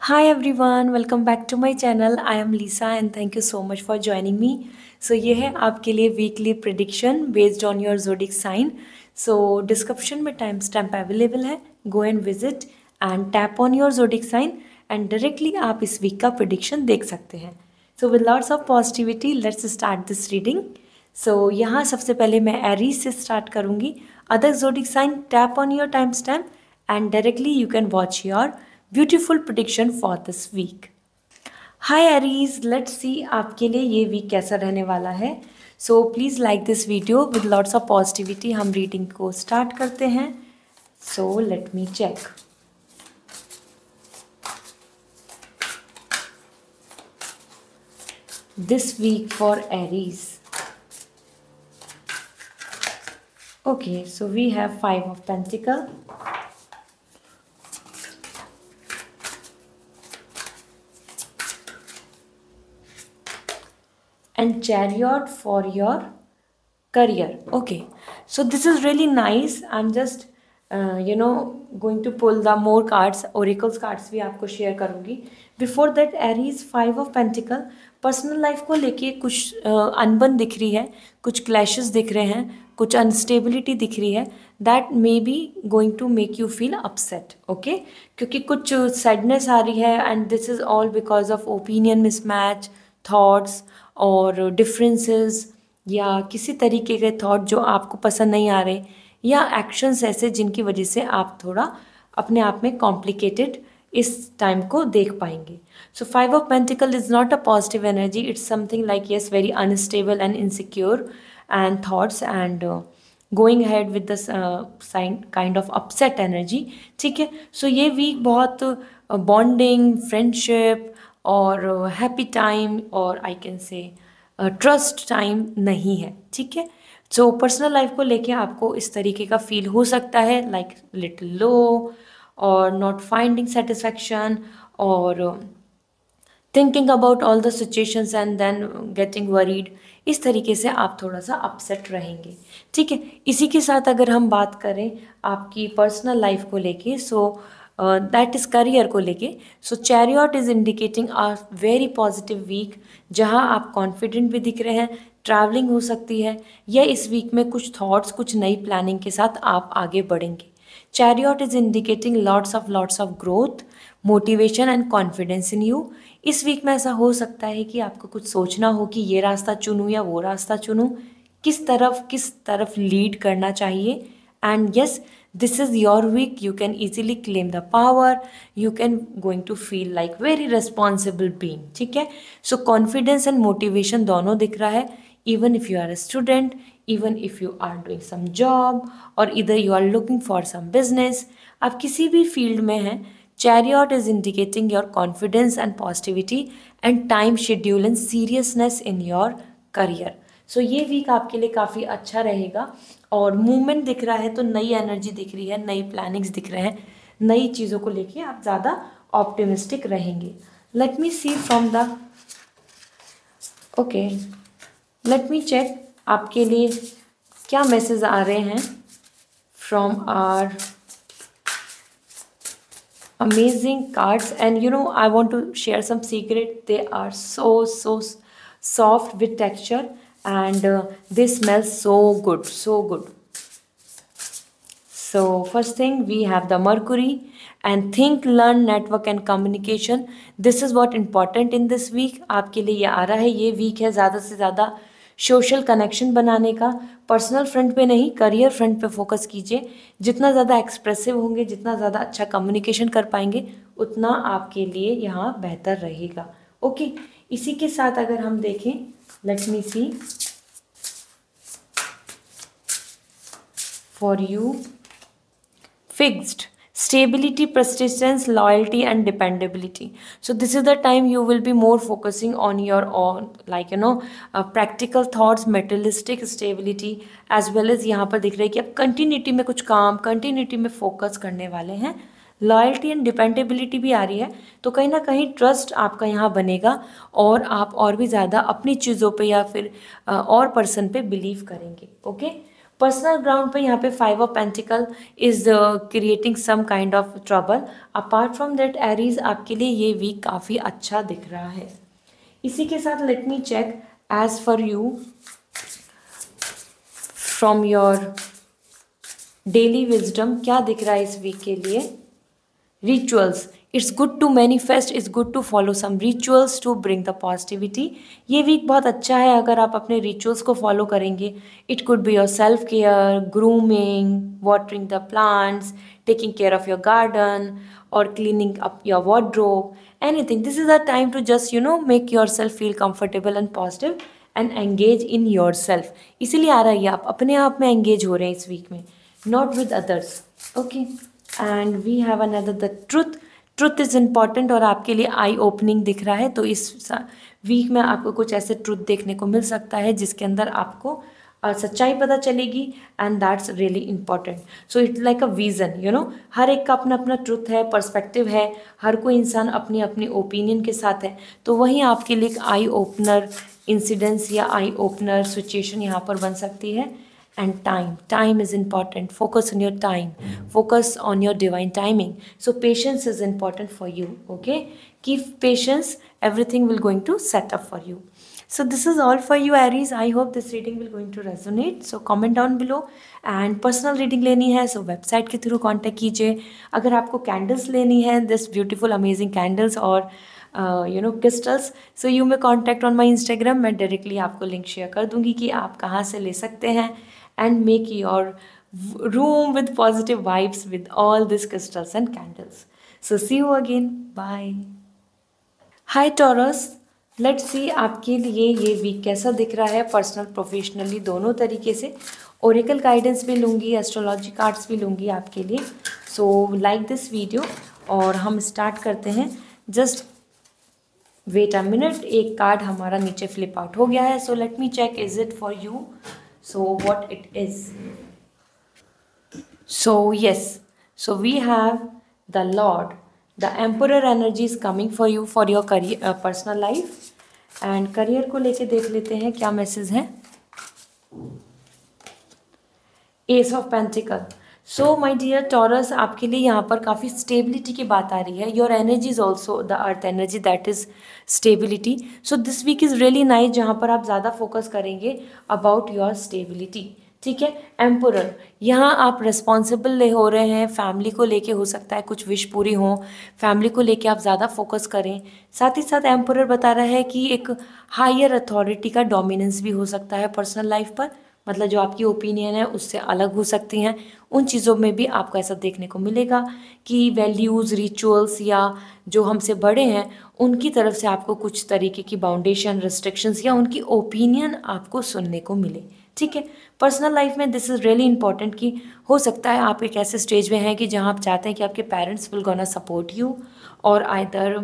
Hi everyone, welcome back to my channel. I am Lisa and thank you so much for joining me. So ये है आपके लिए weekly prediction based on your zodiac sign. So description में time stamp available है. Go and visit and tap on your zodiac sign and directly आप इस week का prediction देख सकते हैं. So with lots of positivity let's start this reading. So यहाँ सबसे पहले मैं एरीज से स्टार्ट करूँगी. Other zodiac sign tap on your time stamp and directly you can watch your beautiful prediction for this week. Hi Aries, let's see आपके लिए ये week कैसा रहने वाला है. So please like this video with lots of positivity. हम reading को start करते हैं. So let me check. This week for Aries. Okay, so we have Five of Pentacles, and Chariot for your career. Okay, so this is really nice. I'm just going to pull the more cards, oracles cards भी आपको share करूँगी. Before that, Aries, Five of Pentacles, personal life को लेके कुछ अनबन दिख रही है, कुछ क्लैशेस दिख रहे हैं, कुछ अनस्टेबिलिटी दिख रही है. That may be going to make you feel upset. Okay, क्योंकि कुछ सैडनेस आ रही है and this is all because of opinion mismatch, thoughts और डिफरेंसेस, या किसी तरीके के थॉट जो आपको पसंद नहीं आ रहे, या एक्शंस ऐसे जिनकी वजह से आप थोड़ा अपने आप में कॉम्प्लिकेटेड इस टाइम को देख पाएंगे. So five of pentacle is not a positive energy. It's something like yes very unstable and insecure and thoughts and going had with the kind of upset energy. ठीक है, सो ये week बहुत bonding, friendship और happy time और आई can से trust time नहीं है. ठीक है, सो पर्सनल लाइफ को लेके आपको इस तरीके का फील हो सकता है, लाइक लिटिल लो और नॉट फाइंडिंग सेटिस्फैक्शन और thinking about all the situations and then getting worried. इस तरीके से आप थोड़ा सा अपसेट रहेंगे. ठीक है, इसी के साथ अगर हम बात करें आपकी पर्सनल लाइफ को लेके, सो दैट इज़ करियर को लेके, so chariot is indicating a very positive week, जहां आप कॉन्फिडेंट भी दिख रहे हैं. ट्रैवलिंग हो सकती है, या इस वीक में कुछ थॉट्स, कुछ नई प्लानिंग के साथ आप आगे बढ़ेंगे. Chariot is indicating lots of growth, motivation and confidence in you. इस वीक में ऐसा हो सकता है कि आपको कुछ सोचना हो कि ये रास्ता चुनूँ या वो रास्ता चुनूँ, किस तरफ लीड करना चाहिए. And yes, this is your week. You can easily claim the power. You can going to feel like very responsible being. ठीक है, सो कॉन्फिडेंस एंड मोटिवेशन दोनों दिख रहा है. even if you are a student, even if you are doing some job, or either you are looking for some business, आप किसी भी field में हैं, chariot is indicating your confidence and positivity and time schedule and seriousness in your career. So ये week आपके लिए काफ़ी अच्छा रहेगा. और मूवमेंट दिख रहा है तो नई एनर्जी दिख रही है, नई प्लानिंग्स दिख रहे हैं, नई चीज़ों को लेके आप ज़्यादा ऑप्टिमिस्टिक रहेंगे. Let me see from the okay, let me check आपके लिए क्या मैसेज आ रहे हैं from our amazing cards. And you know, I want to share some secret. They are so soft with texture and they smell so good, so good. So first thing, we have the Mercury and think, learn, network and communication. This is what important in this week. आपके लिए ये आ रहा है, ये week है ज़्यादा से ज़्यादा सोशल कनेक्शन बनाने का. पर्सनल फ्रंट पे नहीं, करियर फ्रंट पे फोकस कीजिए. जितना ज़्यादा एक्सप्रेसिव होंगे, जितना ज़्यादा अच्छा कम्युनिकेशन कर पाएंगे, उतना आपके लिए यहाँ बेहतर रहेगा. ओके, इसी के साथ अगर हम देखें, let me see for you fixed stability, persistence, loyalty and dependability. So this is the time you will be more focusing on your own, like practical thoughts, materialistic stability, as well as यहाँ पर दिख रहा है कि आप continuity में कुछ काम, कंटिन्यूटी में फोकस करने वाले हैं. लॉयल्टी एंड डिपेंडेबिलिटी भी आ रही है, तो कहीं ना कहीं ट्रस्ट आपका यहाँ बनेगा और आप और भी ज़्यादा अपनी चीज़ों पे या फिर और पर्सन पे बिलीव करेंगे. ओके, पर्सनल ग्राउंड पे यहाँ पे 5 of pentacles is creating some kind of trouble. Apart from that Aries आपके लिए ये वीक काफ़ी अच्छा दिख रहा है। इसी के साथ let me check as for you from your daily wisdom क्या दिख रहा है इस वीक के लिए। Rituals, it's good to manifest, it's good to follow some rituals to bring the positivity. ये वीक बहुत अच्छा है अगर आप अपने रिचुअल्स को फॉलो करेंगे। It could be yourself care, grooming, watering the plants, taking care of your garden और cleaning up your wardrobe, anything. This is a time to just make yourself feel comfortable and positive and engage in yourself. इसीलिए आ रहा है आप अपने आप में engage हो रहे हैं इस वीक में, not with others. Okay, and we have another the truth is important और आपके लिए आई ओपनिंग दिख रहा है। तो इस वीक में आपको कुछ ऐसे ट्रुथ देखने को मिल सकता है जिसके अंदर आपको सच्चाई पता चलेगी and that's really important. So it's like a vision, हर एक का अपना अपना ट्रुथ है, पर्सपेक्टिव है, हर कोई इंसान अपनी अपनी ओपिनियन के साथ है। तो वहीं आपके लिए एक आई ओपनर इंसिडेंस या आई ओपनर सिचुएशन यहाँ पर बन सकती है। And time is important. Focus on your time, focus on your divine timing. So patience is important for you. Okay, keep patience, everything will going to set up for you. So this is all for you Aries. I hope this reading will going to resonate. So comment down below and personal reading लेनी है so website के through contact कीजिए। अगर आपको candles लेनी है, this beautiful amazing candles और crystals, so you may contact on my Instagram. मैं directly आपको link share कर दूंगी कि आप कहाँ से ले सकते हैं and make your room with positive vibes with all these crystals and candles. So see you again. Bye. Hi Taurus. Let's see आपके लिए ये वीक कैसा दिख रहा है, पर्सनल प्रोफेशनली दोनों तरीके से। ओरेकल गाइडेंस भी लूँगी, एस्ट्रोलॉजी कार्ड्स भी लूँगी आपके लिए। सो लाइक दिस वीडियो और हम स्टार्ट करते हैं। जस्ट वेट अ मिनट, एक कार्ड हमारा नीचे फ्लिप आउट हो गया है। So let me check is it for you. So what it is? So yes, so we have the Lord, the Emperor energy is coming for you for your career, personal life and career को लेके देख लेते हैं क्या message है। Ace of Pentacle. So my dear Taurus, आपके लिए यहाँ पर काफ़ी स्टेबिलिटी की बात आ रही है। Your energy is also the earth energy that is stability. So this week is really nice जहाँ पर आप ज़्यादा फोकस करेंगे अबाउट योर स्टेबिलिटी। ठीक है, एम्परर, यहाँ आप रिस्पॉन्सिबल हो रहे हैं, फैमिली को लेके हो सकता है कुछ विश पूरी हो, फैमिली को लेके आप ज़्यादा फोकस करें। साथ ही साथ एम्परर बता रहा है कि एक हायर अथॉरिटी का डोमिनेंस भी हो सकता है पर्सनल लाइफ पर, मतलब जो आपकी ओपिनियन है उससे अलग हो सकती हैं। उन चीज़ों में भी आपको ऐसा देखने को मिलेगा कि वैल्यूज़, रिचुअल्स या जो हमसे बड़े हैं उनकी तरफ से आपको कुछ तरीके की बाउंडेशन, रिस्ट्रिक्शंस या उनकी ओपिनियन आपको सुनने को मिले। ठीक है, पर्सनल लाइफ में दिस इज़ रियली इंपॉर्टेंट कि हो सकता है आप एक ऐसे स्टेज में हैं कि जहाँ आप चाहते हैं कि आपके parents will gonna support you और either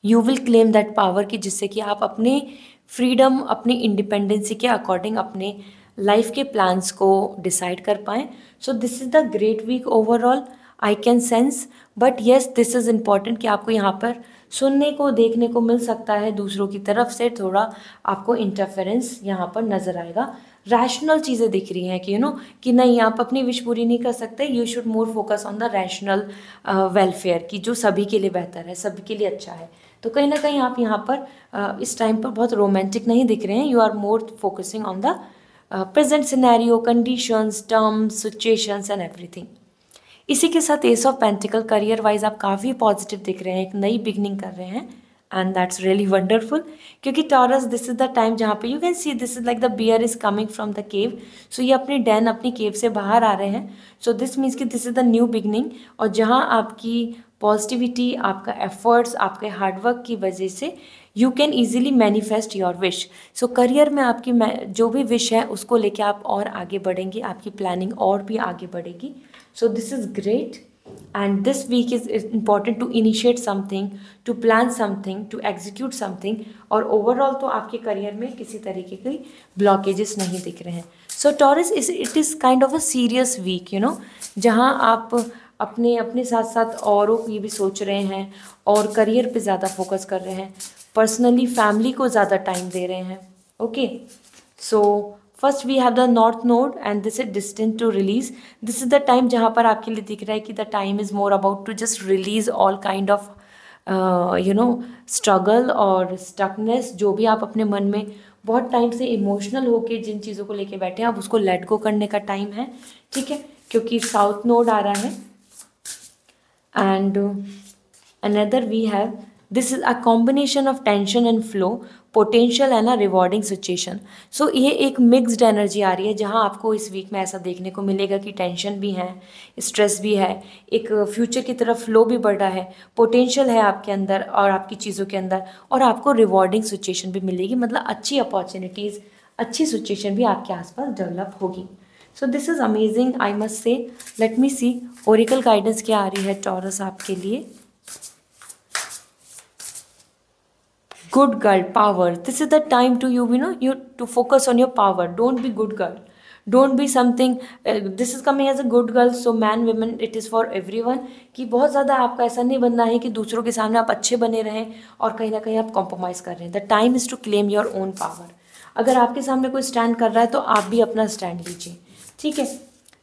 you will claim that power कि जिससे कि आप अपने फ्रीडम, अपनी इंडिपेंडेंसी के अकॉर्डिंग अपने लाइफ के प्लान्स को डिसाइड कर पाएँ। So this is the great week overall I can sense, but yes this is important कि आपको यहाँ पर सुनने को, देखने को मिल सकता है दूसरों की तरफ से थोड़ा आपको इंटरफेरेंस यहाँ पर नज़र आएगा। रैशनल चीज़ें दिख रही हैं कि कि नहीं आप अपनी विश पूरी नहीं कर सकते, you should more focus on the rational welfare की जो सभी के लिए बेहतर है, सभी के लिए अच्छा है। तो कहीं ना कहीं आप यहाँ पर इस टाइम पर बहुत रोमांटिक नहीं दिख रहे हैं, you are more focusing on the present scenario, conditions, terms, situations and everything. इसी के साथ ace of pentacles, career wise आप काफ़ी पॉजिटिव दिख रहे हैं, एक नई बिगनिंग कर रहे हैं एंड दैट्स रियली वंडरफुल। क्योंकि Taurus this is the time जहाँ पे you can see this is like the bear is coming from the cave. So ये अपनी डैन, अपनी केव से बाहर आ रहे हैं। सो दिस मीन्स कि this is the new beginning और जहाँ आपकी पॉजिटिविटी, आपका एफर्ट्स, आपके हार्डवर्क की वजह से you can easily manifest your wish. So career में आपकी जो भी विश है उसको लेके आप और आगे बढ़ेंगे, आपकी प्लानिंग और भी आगे बढ़ेगी। सो this is great and this week is important to initiate something, to plan something, to execute something और overall तो आपके करियर में किसी तरीके की blockages नहीं दिख रहे हैं। So Taurus it is kind of a serious week, जहाँ आप अपने साथ साथ औरों की भी सोच रहे हैं और करियर पे ज़्यादा फोकस कर रहे हैं, पर्सनली फैमिली को ज़्यादा टाइम दे रहे हैं। Okay, so first we have the north node and this is distant to release. This is the time जहाँ पर आपके लिए दिख रहा है कि the time is more about to just release all kind of struggle और स्टकनेस. जो भी आप अपने मन में बहुत टाइम से इमोशनल होके जिन चीज़ों को लेके बैठे हैं, आप उसको लेट गो करने का टाइम है. ठीक है, क्योंकि साउथ नोड आ रहा है. And another we have this is a combination of tension and flow, potential and a rewarding situation. So ये एक मिक्स्ड एनर्जी आ रही है जहाँ आपको इस वीक में ऐसा देखने को मिलेगा कि टेंशन भी है, स्ट्रेस भी है, एक फ्यूचर की तरफ फ्लो भी बढ़ रहा है, पोटेंशियल है आपके अंदर और आपकी चीज़ों के अंदर, और आपको रिवॉर्डिंग सिचुएशन भी मिलेगी. मतलब अच्छी अपॉर्चुनिटीज़, अच्छी सिचुएशन भी आपके आसपास डेवलप होगी. So this is amazing, I must say. Let me see oracle guidance क्या आ रही है टॉरस आपके लिए. Good girl, power. This is the time to you to focus on your power. Don't be good girl. Don't be something. This is coming as a good girl. So man, women, it is for everyone. कि बहुत ज़्यादा आपको ऐसा नहीं बनना है कि दूसरों के सामने आप अच्छे बने रहें और कहीं ना कहीं आप कॉम्प्रोमाइज़ कर रहे हैं. The time is to claim your own power. अगर आपके सामने कोई स्टैंड कर रहा है तो आप भी अपना स्टैंड लीजिए. ठीक है.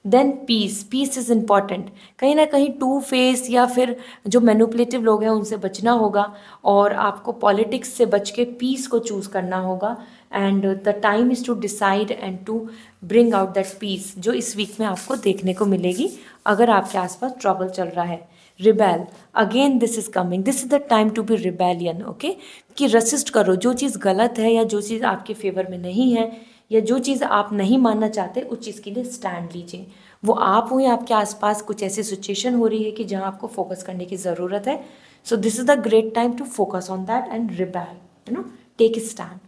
Then peace. Peace is important. कहीं ना कहीं टू फेस या फिर जो मैनिपुलेटिव लोग हैं उनसे बचना होगा और आपको पॉलिटिक्स से बच के पीस को चूज़ करना होगा. And the time is to decide and to bring out that peace जो इस वीक में आपको देखने को मिलेगी अगर आपके आसपास ट्रबल चल रहा है. Rebel again, this is coming. This is the time to be rebellion. Okay, कि रसिस्ट करो. जो चीज़ गलत है या जो चीज़ आपके फेवर में नहीं है या जो चीज़ आप नहीं मानना चाहते उस चीज़ के लिए स्टैंड लीजिए. वो आप हो या आपके आसपास कुछ ऐसी सिचुएशन हो रही है कि जहाँ आपको फोकस करने की ज़रूरत है. So this is the great time to focus on that and rebel, take stand.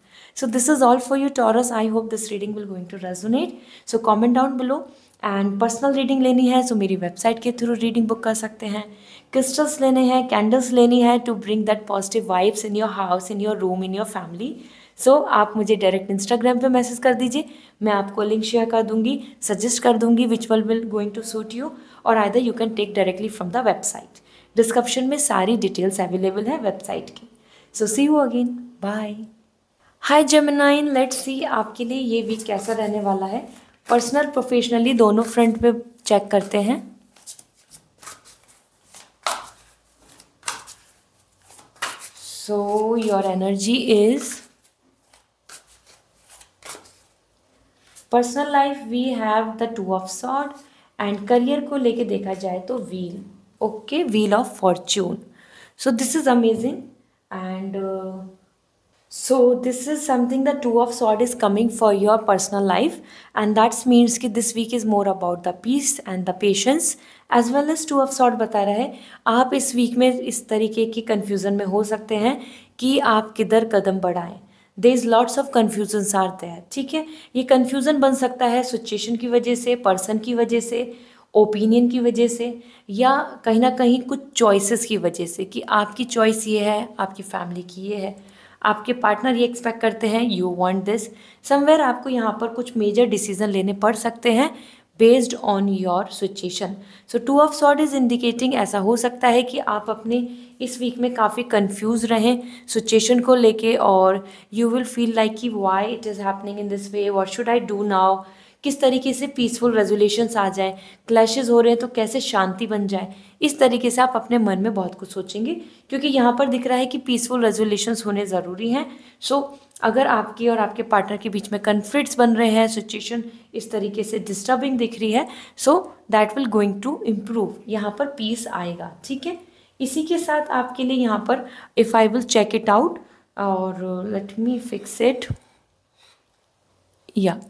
So this is all for you Taurus. I hope this reading will going to resonate. So comment down below. And personal reading लेनी है तो मेरी website के through reading book कर सकते हैं. Crystals लेने हैं, कैंडल्स लेनी है to bring that positive vibes in your house, in your room, in your family. So आप मुझे डायरेक्ट इंस्टाग्राम पे मैसेज कर दीजिए. मैं आपको लिंक शेयर कर दूंगी, सजेस्ट कर दूंगी which will going to suit you, और either you can take directly from the website. Description में सारी डिटेल्स अवेलेबल है वेबसाइट की. So see you again, bye. Hi Geminian, let's see आपके लिए ये वीक कैसा रहने वाला है. पर्सनल प्रोफेशनली दोनों फ्रंट पे चेक करते हैं. So your energy is personal life we have the 2 of sword and career को लेके देखा जाए तो wheel. Okay, wheel of Fortune. So this is amazing and so this is something, the 2 of sword is coming for your personal life and that means कि this week is more about the peace and the patience as well as 2 of sword बता रहा है आप इस week में इस तरीके की कन्फ्यूज़न में हो सकते हैं कि आप किधर कदम बढ़ाएं. There is lots of confusions are there. ठीक है, ये कन्फ्यूज़न बन सकता है सिचुएशन की वजह से, पर्सन की वजह से, ओपिनियन की वजह से, या कहीं ना कहीं कुछ चॉइसेस की वजह से कि आपकी चॉइस ये है, आपकी फैमिली की ये है, आपके पार्टनर ये एक्सपेक्ट करते हैं, यू वांट दिस. समवेयर आपको यहाँ पर कुछ मेजर डिसीजन लेने पड़ सकते हैं based on your situation. So 2 of sword is indicating ऐसा हो सकता है कि आप अपने इस वीक में काफ़ी कंफ्यूज रहें सिचुएशन को लेके और यू विल फील लाइक कि why it is happening in this way, what should I do now, किस तरीके से पीसफुल रेजोल्यूशंस आ जाए, क्लैशेस हो रहे हैं तो कैसे शांति बन जाए. इस तरीके से आप अपने मन में बहुत कुछ सोचेंगे क्योंकि यहाँ पर दिख रहा है कि पीसफुल रेजोल्यूशंस होने ज़रूरी हैं. सो अगर आपकी और आपके पार्टनर के बीच में कन्फ्लिक्ट्स बन रहे हैं, सिचुएशन इस तरीके से डिस्टर्बिंग दिख रही है, so that will going to improve. यहाँ पर पीस आएगा. ठीक है, इसी के साथ आपके लिए यहाँ पर if I will check it out और लेट मी फिक्स इट. या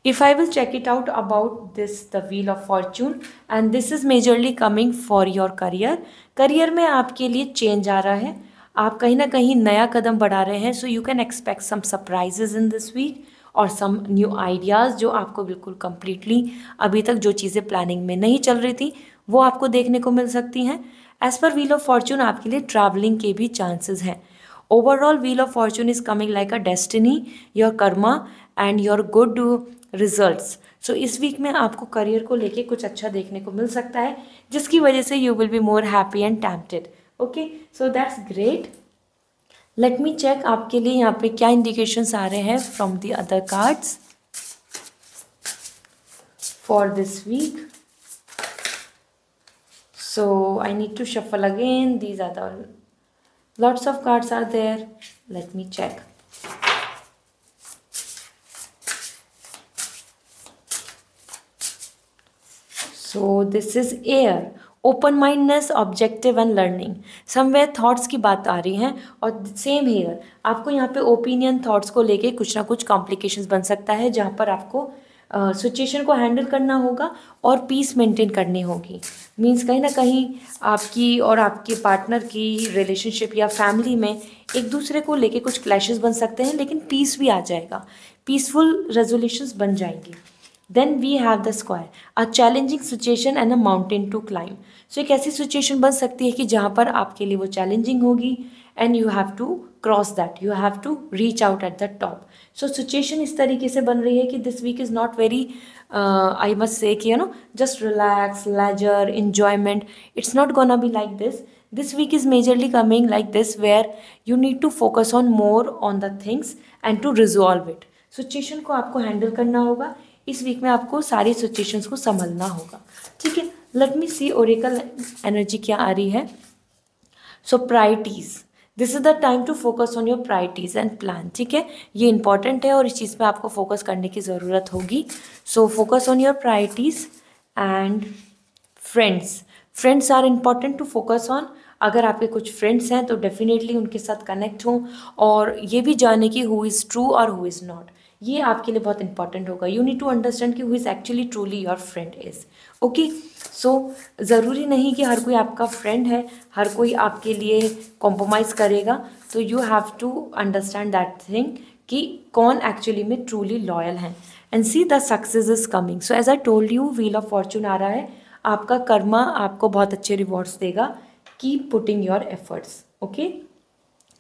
if I will check it out about this, the wheel of fortune, and this is majorly coming for your career. Career में आपके लिए change आ रहा है, आप कहीं ना कहीं नया कदम बढ़ा रहे हैं. So you can expect some surprises in this week और सम न्यू आइडियाज़ जो आपको बिल्कुल कम्प्लीटली अभी तक जो चीज़ें प्लानिंग में नहीं चल रही थी वो आपको देखने को मिल सकती हैं. As per wheel of Fortune आपके लिए ट्रैवलिंग के भी चांसेस हैं. Overall wheel of fortune is coming like a destiny, your karma and your good results. So इस वीक में आपको करियर को लेके कुछ अच्छा देखने को मिल सकता है जिसकी वजह से you will be more happy and tempted. Okay, so that's great. Let me check आपके लिए यहाँ पे क्या इंडिकेशंस आ रहे हैं from the other cards. for this week. So I need to shuffle again. These are the lots of cards are there. Let me check. So this is air, open mindness, objective and learning. Somewhere thoughts की बात आ रही हैं और same here आपको यहाँ पे opinion thoughts को लेके कुछ ना कुछ कॉम्प्लिकेशंस बन सकता है, जहाँ पर आपको सिचुएशन को हैंडल करना होगा और पीस मेंटेन करनी होगी. मींस कहीं ना कहीं आपकी और आपके पार्टनर की रिलेशनशिप या फैमिली में एक दूसरे को लेके कुछ क्लैशेस बन सकते हैं, लेकिन पीस भी आ जाएगा, पीसफुल रेजोल्यूशंस बन जाएंगी. Then we have the square, a challenging situation and a mountain to climb. So एक ऐसी सिचुएशन बन सकती है कि जहाँ पर आपके लिए वो चैलेंजिंग होगी and you have to cross that, you have to reach out at the top. So situation इस तरीके से बन रही है कि this week is not very I must say कि just relax, leisure, enjoyment. It's not gonna be like this. This week is majorly coming like this, where you need to focus on more on the things and to resolve it. Situation को आपको handle करना होगा. इस week में आपको सारी situations को संभलना होगा. ठीक है, let me see oracle energy क्या आ रही है. So priorities, this is the time to focus on your priorities and plan. ठीक है, ये इंपॉर्टेंट है और इस चीज़ पे आपको फोकस करने की ज़रूरत होगी. So focus on your priorities and friends. Friends are important to focus on. अगर आपके कुछ फ्रेंड्स हैं तो डेफिनेटली उनके साथ कनेक्ट हों और ये भी जाने कि हु इज़ ट्रू और हु इज़ नॉट. ये आपके लिए बहुत इंपॉर्टेंट होगा. यू नीड टू अंडरस्टैंड कि who is actually truly your friend is. Okay, so ज़रूरी नहीं कि हर कोई आपका फ्रेंड है, हर कोई आपके लिए कॉम्प्रोमाइज़ करेगा. तो you have to understand that thing कि कौन एक्चुअली में ट्रूली लॉयल हैं. And see the success is coming. So as I told you, wheel of fortune आ रहा है. आपका कर्मा आपको बहुत अच्छे रिवॉर्ड्स देगा. Keep putting your efforts. Okay,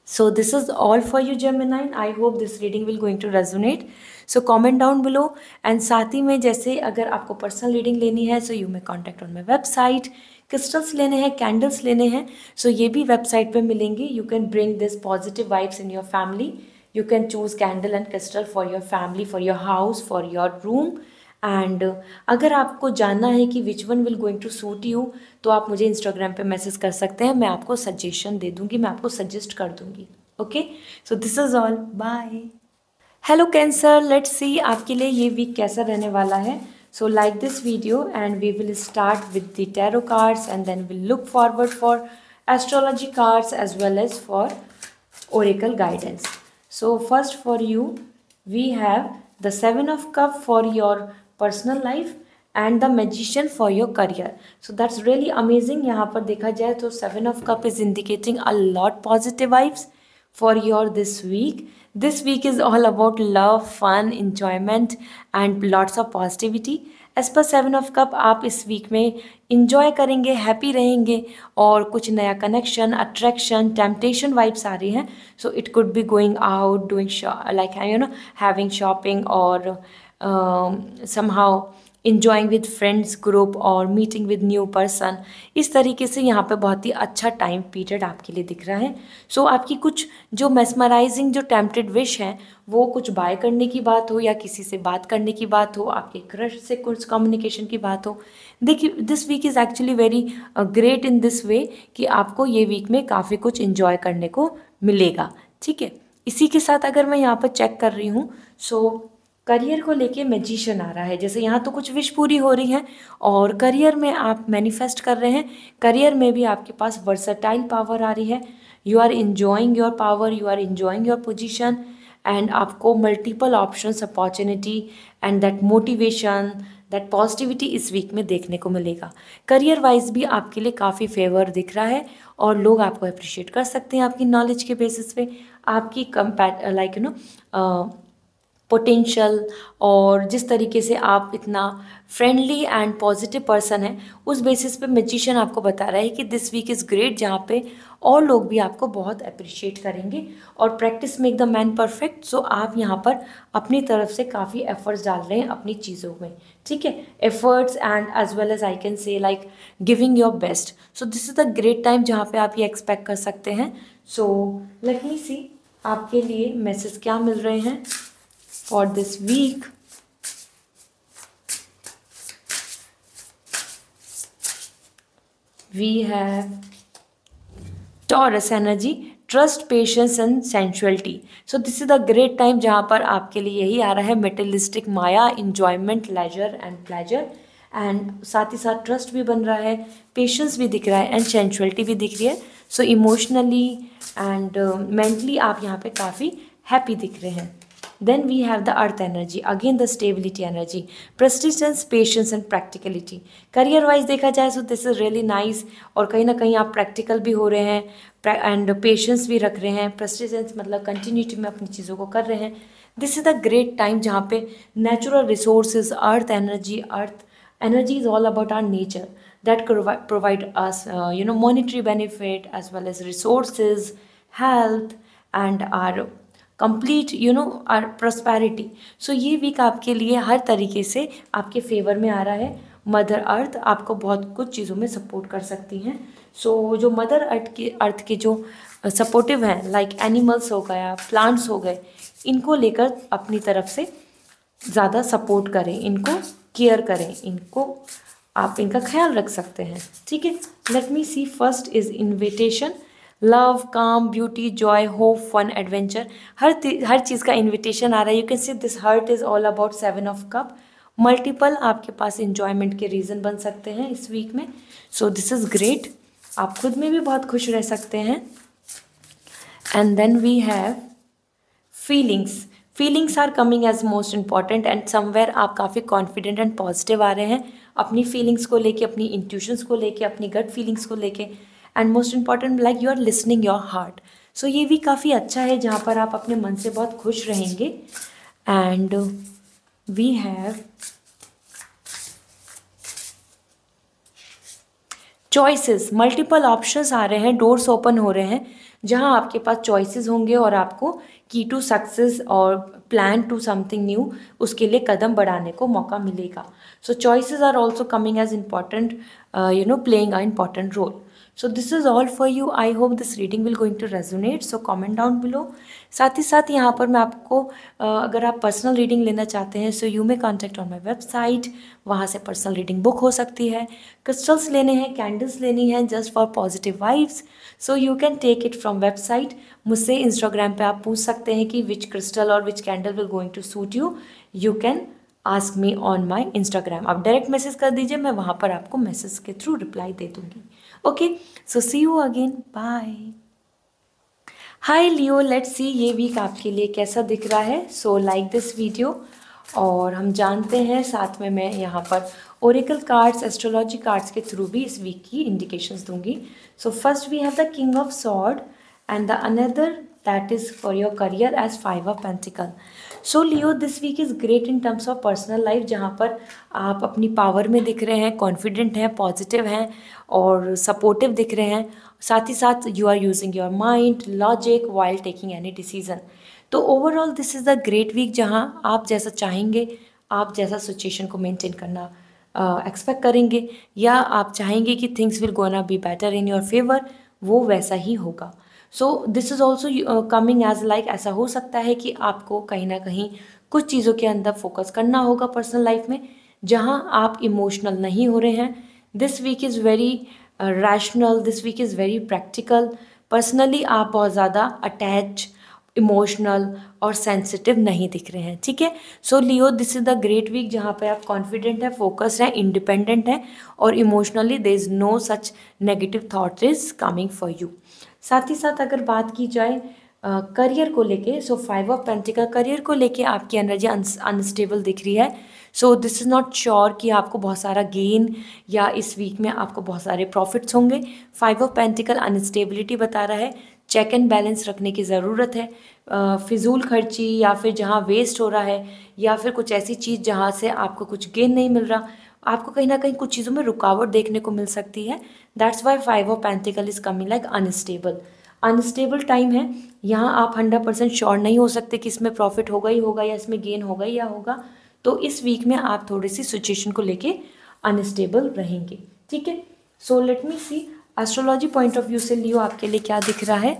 so this is all for you Gemini. I hope this reading will going to resonate. So comment down below. and साथ ही में जैसे अगर आपको पर्सनल रीडिंग लेनी है, so you may contact on my website. Crystals लेने हैं, candles लेने हैं, so ये भी वेबसाइट पे मिलेंगे. You can bring this positive vibes in your family. You can choose candle and crystal for your family, for your house, for your room. And अगर आपको जानना है कि which one will going to suit you, तो आप मुझे Instagram पे message कर सकते हैं. मैं आपको सजेशन दे दूँगी, मैं आपको सजेस्ट कर दूँगी. Okay, so this is all. Bye. Hello cancer, let's see आपके लिए ये वीक कैसा रहने वाला है. So like this video and we will start with the tarot cards and then will look forward for astrology cards as well as for oracle guidance. So first for you we have the 7 of Cup for your personal life and the Magician for your career. So that's really amazing. यहाँ पर देखा जाए तो 7 of Cup is indicating a lot positive vibes for your this week. This week is all about love, fun, enjoyment and lots of positivity. As per 7 of Cup आप इस week में enjoy करेंगे, happy रहेंगे और कुछ नया connection, attraction, temptation vibes आ रही हैं. So it could be going out, doing like having shopping और somehow enjoying with friends group और meeting with new person. इस तरीके से यहाँ पे बहुत ही अच्छा टाइम पीरियड आपके लिए दिख रहा है. सो आपकी कुछ जो mesmerizing जो टेम्पटेड विश हैं, वो कुछ बाय करने की बात हो या किसी से बात करने की बात हो, आपके क्रश से कुछ कम्युनिकेशन की बात हो. देखिए, this week is actually very great in this way कि आपको ये वीक में काफ़ी कुछ इन्जॉय करने को मिलेगा. ठीक है, इसी के साथ अगर मैं यहाँ पर चेक कर रही हूँ, सो करियर को लेके मैजिशियन आ रहा है. जैसे यहाँ तो कुछ विश पूरी हो रही हैं और करियर में आप मैनिफेस्ट कर रहे हैं. करियर में भी आपके पास वर्सटाइल पावर आ रही है. You are enjoying your power, you are enjoying your position and आपको multiple options, opportunity and that motivation, that positivity इस वीक में देखने को मिलेगा. करियर वाइज भी आपके लिए काफ़ी फेवर दिख रहा है और लोग आपको अप्रिशिएट कर सकते हैं आपकी नॉलेज के बेसिस पे, आपकी पोटेंशियल और जिस तरीके से आप इतना फ्रेंडली एंड पॉजिटिव पर्सन है, उस बेसिस पे मैजिशियन आपको बता रहा है कि दिस वीक इज़ ग्रेट, जहाँ पे और लोग भी आपको बहुत अप्रिशिएट करेंगे. और practice make the man perfect. So आप यहाँ पर अपनी तरफ से काफ़ी एफर्ट्स डाल रहे हैं अपनी चीज़ों में. ठीक है, efforts and as well as I can say like giving your best. So this is the great time जहाँ पे आप ये एक्सपेक्ट कर सकते हैं. सो लेट मी सी आपके लिए मैसेज क्या मिल रहे हैं for this week. We have Taurus energy, trust, patience and sensuality. So this is the great time जहाँ पर आपके लिए यही आ रहा है, मेटेरियलिस्टिक माया, enjoyment, leisure and pleasure, and साथ ही साथ ट्रस्ट भी बन रहा है, पेशेंस भी दिख रहा है एंड सेंशुअलिटी भी दिख रही है। सो इमोशनली एंड मेंटली आप यहाँ पे काफ़ी हैप्पी दिख रहे हैं। Then we have the earth energy, again the stability energy, persistence, patience and practicality. career wise देखा जाए so this is really nice, और कहीं ना कहीं आप practical भी हो रहे हैं एंड पेशेंस भी रख रहे हैं, persistence मतलब कंटिन्यूटी में अपनी चीज़ों को कर रहे हैं। This is the great time जहाँ पे natural resources, earth energy is all about our nature that provide us monetary benefit as well as resources, health and our complete our prosperity. So ये वीक आपके लिए हर तरीके से आपके favour में आ रहा है। मदर अर्थ आपको बहुत कुछ चीज़ों में सपोर्ट कर सकती हैं। सो जो मदर अर्थ के जो सपोर्टिव हैं, लाइक एनिमल्स हो गया, प्लांट्स हो गए, इनको लेकर अपनी तरफ से ज़्यादा सपोर्ट करें, इनको केयर करें, इनको आप इनका ख्याल रख सकते हैं। ठीक है, let me see. First is invitation, love, काम, beauty, joy, hope, fun, adventure. हर चीज़ का इन्विटेशन आ रहा है। You can see this heart is all about 7 of cup. Multiple आपके पास इंजॉयमेंट के रीज़न बन सकते हैं इस वीक में। सो दिस इज़ ग्रेट, आप खुद में भी बहुत खुश रह सकते हैं। And then we have feelings are coming as most important, and somewhere आप काफ़ी कॉन्फिडेंट एंड पॉजिटिव आ रहे हैं अपनी फीलिंग्स को लेके, अपनी इंट्यूशंस को लेके, अपनी गट फीलिंग्स को लेके, and most important like you are listening your heart. So ये भी काफ़ी अच्छा है जहाँ पर आप अपने मन से बहुत खुश रहेंगे। And we have choices, multiple options आ रहे हैं, डोर्स ओपन हो रहे हैं जहाँ आपके पास चॉइसेस होंगे और आपको की टू सक्सेस और प्लान टू समथिंग न्यू, उसके लिए कदम बढ़ाने को मौका मिलेगा। So choices are also coming as important, playing a important role. So this is all for you. I hope this reading will going to resonate, so comment down below. साथ ही साथ यहाँ पर मैं आपको अगर आप पर्सनल रीडिंग लेना चाहते हैं so you may contact on my website, वहाँ से पर्सनल रीडिंग बुक हो सकती है। क्रिस्टल्स लेने हैं, कैंडल्स लेनी है just for positive vibes, so you can take it from website. मुझसे इंस्टाग्राम पे आप पूछ सकते हैं कि विच क्रिस्टल और which candle will going to suit you. You can ask me on my Instagram, आप डायरेक्ट मैसेज कर दीजिए, मैं वहाँ पर आपको मैसेज के थ्रू रिप्लाई दे दूँगी। Okay, so see you again, bye. Hi Leo, let's see ये वीक आपके लिए कैसा दिख रहा है। सो लाइक दिस वीडियो, और हम जानते हैं साथ में मैं यहाँ पर ओरेकल कार्ड्स, एस्ट्रोलॉजी कार्ड्स के थ्रू भी इस वीक की इंडिकेशंस दूंगी। So first we have the king of sword and the another that is for your career as 5 of Pentacle. So Leo, this week is great in terms of personal life, जहाँ पर आप अपनी power में दिख रहे हैं, confident हैं, positive हैं और सपोर्टिव दिख रहे हैं। साथ ही साथ you are using your mind, logic while taking any decision. तो overall this is the great week जहाँ आप जैसा चाहेंगे, आप जैसा सिचुएशन को मेंटेन करना एक्सपेक्ट करेंगे, या आप चाहेंगे कि things will gonna be better in your favour, वो वैसा ही होगा। So this is also coming as like, ऐसा हो सकता है कि आपको कहीं ना कहीं कुछ चीज़ों के अंदर फोकस करना होगा पर्सनल लाइफ में जहाँ आप इमोशनल नहीं हो रहे हैं। This week is very rational, this week is very practical. Personally आप बहुत ज़्यादा अटैच, इमोशनल और सेंसिटिव नहीं दिख रहे हैं। ठीक है, so Leo, this is the great week जहाँ पे आप कॉन्फिडेंट है, फोकस्ड है, इंडिपेंडेंट है और emotionally there is no such negative thought is coming for you. साथ ही साथ अगर बात की जाए करियर को लेके, सो 5 ऑफ पेंटिकल, करियर को लेके आपकी एनर्जी अनस्टेबल दिख रही है। So this is not sure कि आपको बहुत सारा गेन या इस वीक में आपको बहुत सारे प्रॉफिट्स होंगे। 5 ऑफ पेंटिकल अनस्टेबिलिटी बता रहा है, चेक एंड बैलेंस रखने की ज़रूरत है। फिजूल खर्ची या फिर जहाँ वेस्ट हो रहा है या फिर कुछ ऐसी चीज़ जहाँ से आपको कुछ गेन नहीं मिल रहा, आपको कहीं ना कहीं कुछ चीज़ों में रुकावट देखने को मिल सकती है। That's why 5 of pentacles is coming like unstable time है। यहाँ आप 100% श्योर नहीं हो सकते कि इसमें प्रॉफिट होगा ही होगा या इसमें गेन होगा ही या होगा। तो इस वीक में आप थोड़ी सी सिचुएशन को लेके अनस्टेबल रहेंगे। ठीक है, so let me see astrology point of view से लियो आपके लिए क्या दिख रहा है।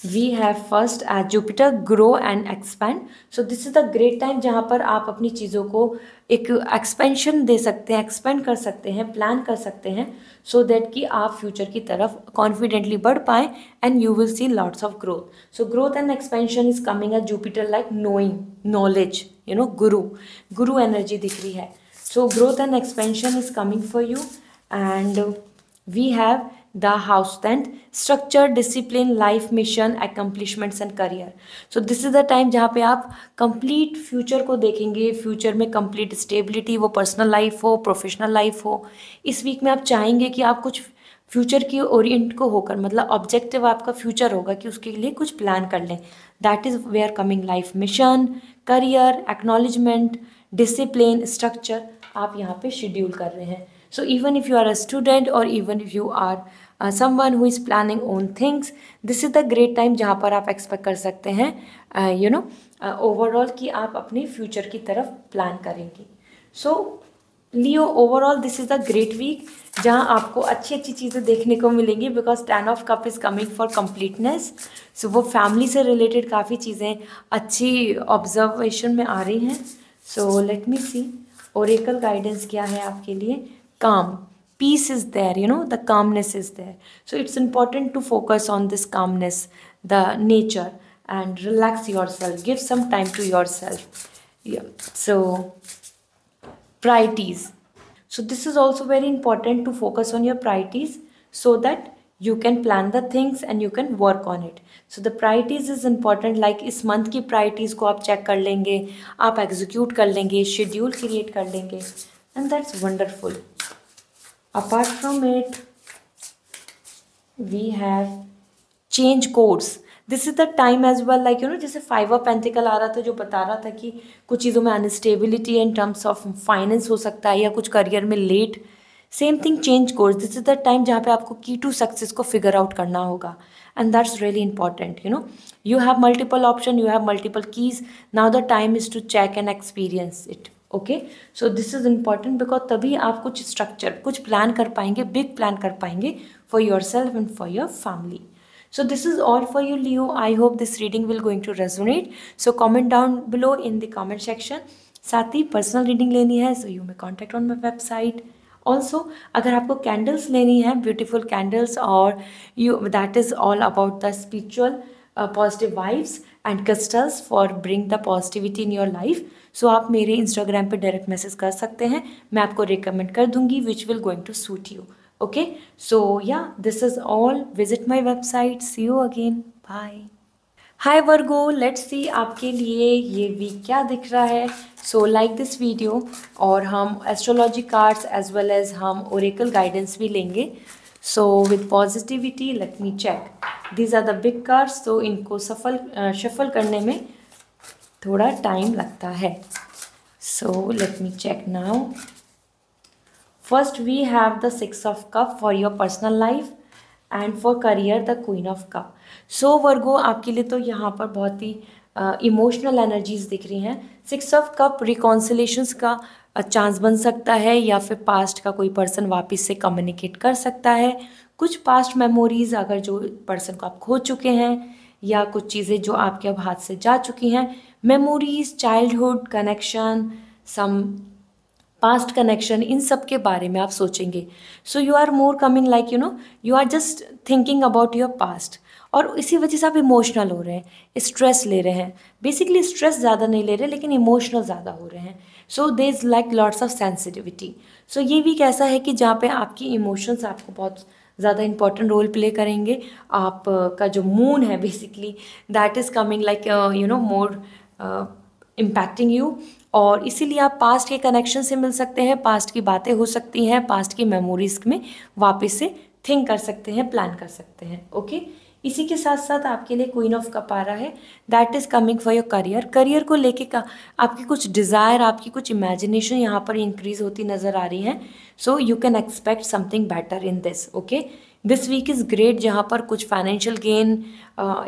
We have first at Jupiter grow and expand. So this is the great time जहाँ पर आप अपनी चीज़ों को एक एक्सपेंशन दे सकते हैं, एक्सपेंड कर सकते हैं, प्लान कर सकते हैं, सो दैट कि आप फ्यूचर की तरफ कॉन्फिडेंटली बढ़ पाएँ and you will see lots of growth. So growth and expansion is coming at Jupiter like knowing, knowledge, Guru energy दिख रही है. So growth and expansion is coming for you. And we have the house 10th structure, discipline, life mission, accomplishments and career. So this is the time जहाँ पे आप complete future को देखेंगे, future में complete stability, वो personal life हो, professional life हो. इस वीक में आप चाहेंगे कि आप कुछ फ्यूचर की ओरिएंट को होकर, मतलब ऑब्जेक्टिव आपका फ्यूचर होगा कि उसके लिए कुछ प्लान कर लें. That is where coming life mission, career, acknowledgement, discipline, structure आप यहाँ पे शेड्यूल कर रहे हैं. So even if you are a student or even if you are someone who is planning own things, this is the great time जहाँ पर आप expect कर सकते हैं ओवरऑल कि आप अपने फ्यूचर की तरफ प्लान करेंगे. So Leo overall this is the great week जहाँ आपको अच्छी अच्छी चीज़ें देखने को मिलेंगी because 10 of cup is coming for completeness. So वो फैमिली से रिलेटेड काफ़ी चीज़ें अच्छी ऑब्जर्वेशन में आ रही हैं. So let me see oracle guidance क्या है आपके लिए. Calm, peace is there, the calmness is there. So it's important to focus on this calmness, the nature, and relax yourself. Give some time to yourself. Yeah. So priorities. So this is also very important to focus on your priorities so that you can plan the things and you can work on it. So the priorities is important. Like इस month की priorities को आप check कर लेंगे, आप execute कर लेंगे, schedule create कर लेंगे, and that's wonderful. Apart from it, we have change course. This is the time as well, like जैसे 5 ऑफ पेंटिकल आ रहा था जो बता रहा था कि कुछ चीज़ों में instability in terms of finance हो सकता है या कुछ करियर में late. Same thing change course. This is the time जहाँ पे आपको की टू सक्सेस को फिगर आउट करना होगा and that's really important. You have multiple option, you have multiple keys. Now the time is to check and experience it. Okay, so this is important because तभी आप कुछ structure, कुछ plan कर पाएंगे, big plan कर पाएंगे for your self and for your family. So this is all for you, Leo. I hope this reading will going to resonate. So comment down below in the comment section. साथ ही personal reading लेनी है so you may contact on my website. Also अगर आपको candles लेनी है, beautiful candles, और you that is all about the spiritual positive vibes and crystals for bring the positivity in your life. So आप मेरे Instagram पे direct message कर सकते हैं, मैं आपको रिकमेंड कर दूंगी which will going to suit you. Okay, so yeah, this is all. Visit my website. See you again. Bye. Hi Virgo, let's see आपके लिए ये वीक क्या दिख रहा है. So like this video, और हम astrology cards as well as हम ओरेकल गाइडेंस भी लेंगे. So with positivity, let me check. These are the big cards, so इनको शफल करने में थोड़ा टाइम लगता है. So let me check now. First we have the 6 of cup for your personal life and for career the Queen of cup. So Virgo आपके लिए तो यहाँ पर बहुत ही इमोशनल एनर्जीज दिख रही हैं. 6 ऑफ कप रिकॉन्सिलेशंस का चांस बन सकता है या फिर पास्ट का कोई पर्सन वापस से कम्युनिकेट कर सकता है. कुछ पास्ट मेमोरीज अगर जो पर्सन को आप खो चुके हैं या कुछ चीज़ें जो आपके अब हाथ से जा चुकी हैं, memories, childhood connection, some past connection, इन सब के बारे में आप सोचेंगे. So you are more coming like you are just thinking about your past, और इसी वजह से आप इमोशनल हो रहे हैं, स्ट्रेस ले रहे हैं. बेसिकली स्ट्रेस ज़्यादा नहीं ले रहे लेकिन इमोशनल ज़्यादा हो रहे हैं. So they is like lots of sensitivity. So ये वीक ऐसा है कि जहाँ पे आपकी इमोशंस आपको बहुत ज़्यादा इंपॉर्टेंट रोल प्ले करेंगे. आपका जो मून है basically that is coming like more impacting you, और इसीलिए आप पास्ट के कनेक्शन से मिल सकते हैं, पास्ट की बातें हो सकती हैं, पास्ट की मेमोरीज में वापस से थिंक कर सकते हैं, प्लान कर सकते हैं. ओके, इसी के साथ साथ आपके लिए क्वीन ऑफ कप आ रहा है. That is coming for your career. Career को लेके का आपकी कुछ डिज़ायर, आपकी कुछ इमेजिनेशन यहाँ पर इंक्रीज होती नज़र आ रही हैं. So you can expect something better in this. Okay, this week is great जहाँ पर कुछ financial gain.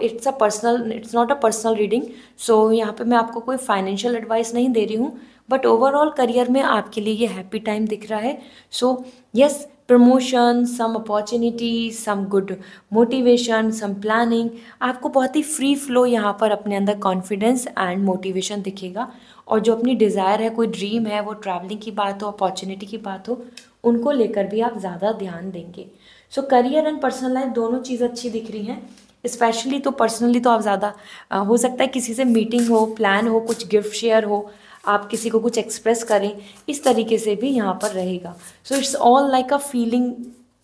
It's not a personal reading, so यहाँ पे मैं आपको कोई फाइनेंशियल एडवाइस नहीं दे रही हूँ, बट ओवरऑल करियर में आपके लिए ये हैप्पी टाइम दिख रहा है. सो यस, प्रमोशन, सम अपॉर्चुनिटी, सम गुड मोटिवेशन, सम प्लानिंग। आपको बहुत ही फ्री फ्लो यहाँ पर अपने अंदर कॉन्फिडेंस एंड मोटिवेशन दिखेगा। और जो अपनी डिज़ायर है, कोई ड्रीम है, वो ट्रैवलिंग की बात हो, अपॉर्चुनिटी की बात हो, उनको लेकर भी आप ज़्यादा ध्यान देंगे। सो करियर एंड पर्सनल लाइफ दोनों चीज़ अच्छी दिख रही हैं। स्पेशली तो पर्सनली तो आप ज़्यादा हो सकता है किसी से मीटिंग हो, प्लान हो, कुछ गिफ्ट शेयर हो, आप किसी को कुछ एक्सप्रेस करें, इस तरीके से भी यहाँ पर रहेगा। So it's all like a feeling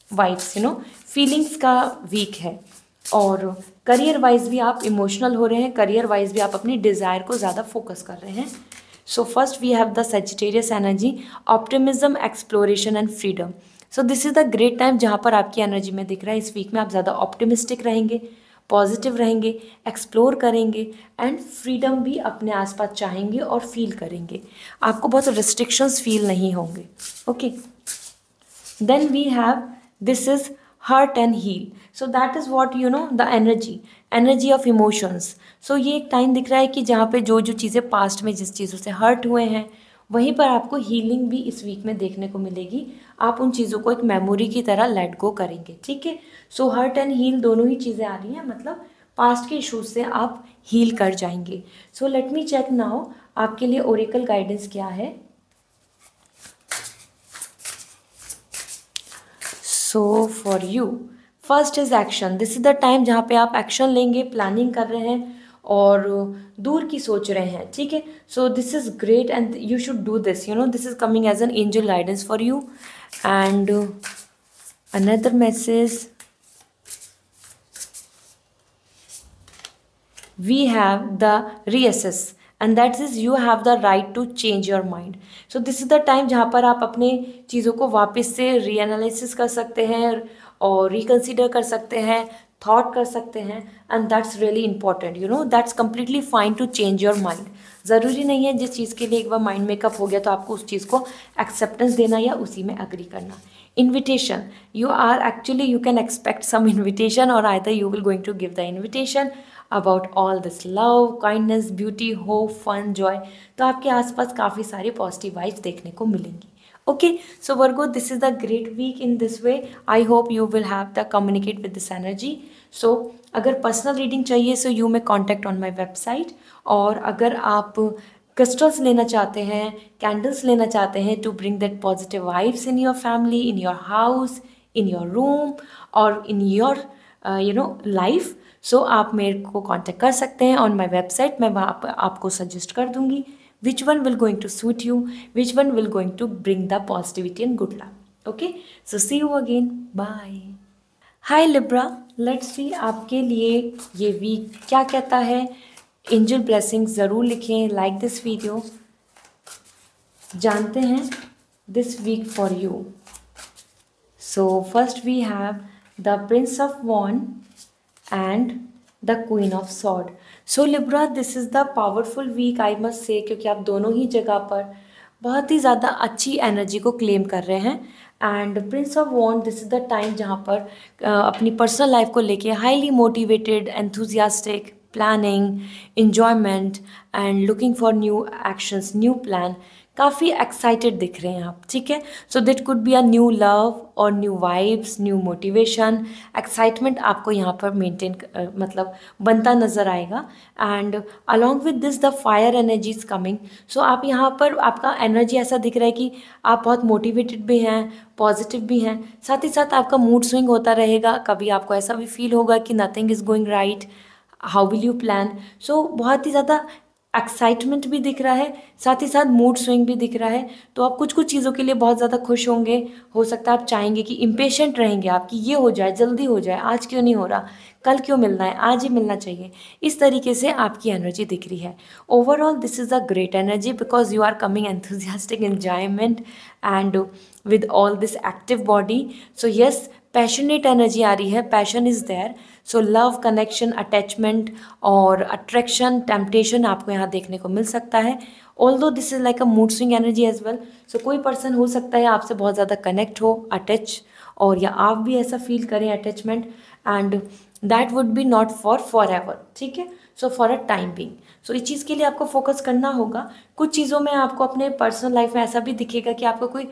vibes, feelings का वीक है। और करियर वाइज भी आप इमोशनल हो रहे हैं, करियर वाइज भी आप अपनी डिज़ायर को ज़्यादा फोकस कर रहे हैं। So first we have the Sagittarius energy, optimism, exploration and freedom. So this is the great time जहाँ पर आपकी एनर्जी में दिख रहा है इस वीक में आप ज़्यादा ऑप्टिमिस्टिक रहेंगे, पॉजिटिव रहेंगे, एक्सप्लोर करेंगे एंड फ्रीडम भी अपने आसपास चाहेंगे और फील करेंगे। आपको बहुत रिस्ट्रिक्शंस फील नहीं होंगे। Okay, then we have this is hurt and heal. So that is what the energy of emotions. So ये एक टाइम दिख रहा है कि जहाँ पे जो जो चीज़ें पास्ट में जिस चीज़ों से हर्ट हुए हैं, वहीं पर आपको हीलिंग भी इस वीक में देखने को मिलेगी। आप उन चीज़ों को एक मेमोरी की तरह लेट गो करेंगे। ठीक है, सो हर्ट एंड हील दोनों ही चीज़ें आ रही हैं, मतलब पास्ट के इश्यूज से आप हील कर जाएंगे। So let me check now आपके लिए ओरेकल गाइडेंस क्या है। So for you first is action. This is the time जहाँ पे आप एक्शन लेंगे, प्लानिंग कर रहे हैं और दूर की सोच रहे हैं। ठीक है, so this is great and you should do this. This is coming as an angel guidance for you. And another message we have the reassess and that is you have the right to change your mind. So this is the time जहाँ पर आप अपने चीज़ों को वापस से रीएनालिसिस कर सकते हैं और रिकन्सिडर कर सकते हैं, थॉट कर सकते हैं and that's really important. That's completely fine to change your mind. ज़रूरी नहीं है जिस चीज़ के लिए एक बार माइंड मेकअप हो गया तो आपको उस चीज़ को एक्सेप्टेंस देना या उसी में अग्री करना। Invitation, you can expect some invitation or either you will going to give the invitation about all this love, kindness, beauty, hope, fun, joy। तो आपके आसपास काफ़ी सारी पॉजिटिव वाइब्स देखने को मिलेंगी। Okay, so Virgo this is the great week in this way. I hope you will have the communicate with this energy. So अगर personal reading चाहिए so you may contact on my website. और अगर आप crystals लेना चाहते हैं, candles लेना चाहते हैं to bring that positive vibes in your family, in your house, in your room और इन योर लाइफ, सो आप मेरे को कांटेक्ट कर सकते हैं ऑन माय वेबसाइट। मैं वहाँ पर आपको सजेस्ट कर दूंगी which one will going to suit you, which one will going to bring the positivity and good luck. Okay, so see you again, bye. Hi Libra, let's see आपके लिए ये week क्या कहता है। एंजल ब्लेसिंग्स ज़रूर लिखें, like this video. जानते हैं this week for you. So first we have the prince of wand and the queen of sword. So Libra, this is the powerful week I must say, क्योंकि आप दोनों ही जगह पर बहुत ही ज़्यादा अच्छी एनर्जी को क्लेम कर रहे हैं। And prince of wand, this is the time जहाँ पर अपनी पर्सनल लाइफ को लेके highly motivated, enthusiastic, planning, enjoyment and looking for new actions, new plan, काफ़ी एक्साइटेड दिख रहे हैं आप। ठीक है, so that could be a new love और new vibes, new motivation, excitement आपको यहाँ पर मेंटेन मतलब बनता नज़र आएगा। And along with this the fire energy is coming. सो आप यहाँ पर आपका एनर्जी ऐसा दिख रहा है कि आप बहुत मोटिवेटेड भी हैं, पॉजिटिव भी हैं, साथ ही साथ आपका मूड स्विंग होता रहेगा। कभी आपको ऐसा भी फील होगा कि nothing is going right, how will you plan. So बहुत ही ज़्यादा एक्साइटमेंट भी दिख रहा है, साथ ही साथ मूड स्विंग भी दिख रहा है। तो आप कुछ कुछ चीज़ों के लिए बहुत ज़्यादा खुश होंगे। हो सकता है आप चाहेंगे कि इम्पेशेंट रहेंगे आप कि ये हो जाए, जल्दी हो जाए, आज क्यों नहीं हो रहा, कल क्यों मिलना है, आज ही मिलना चाहिए। इस तरीके से आपकी एनर्जी दिख रही है। Overall this is a great energy because you are coming enthusiastic, enjoyment and with all this active body. So yes, passionate energy आ रही है, passion is there. So love, connection, attachment और अट्रैक्शन, टेम्पटेशन आपको यहाँ देखने को मिल सकता है। Although this is like a mood swing energy as well. So कोई पर्सन हो सकता है आपसे बहुत ज़्यादा कनेक्ट हो, अटैच, और या आप भी ऐसा फील करें attachment, and that would be not for ever. ठीक है, so for a time being. So इस चीज़ के लिए आपको फोकस करना होगा। कुछ चीज़ों में आपको अपने पर्सनल लाइफ में ऐसा भी दिखेगा कि आपको कोई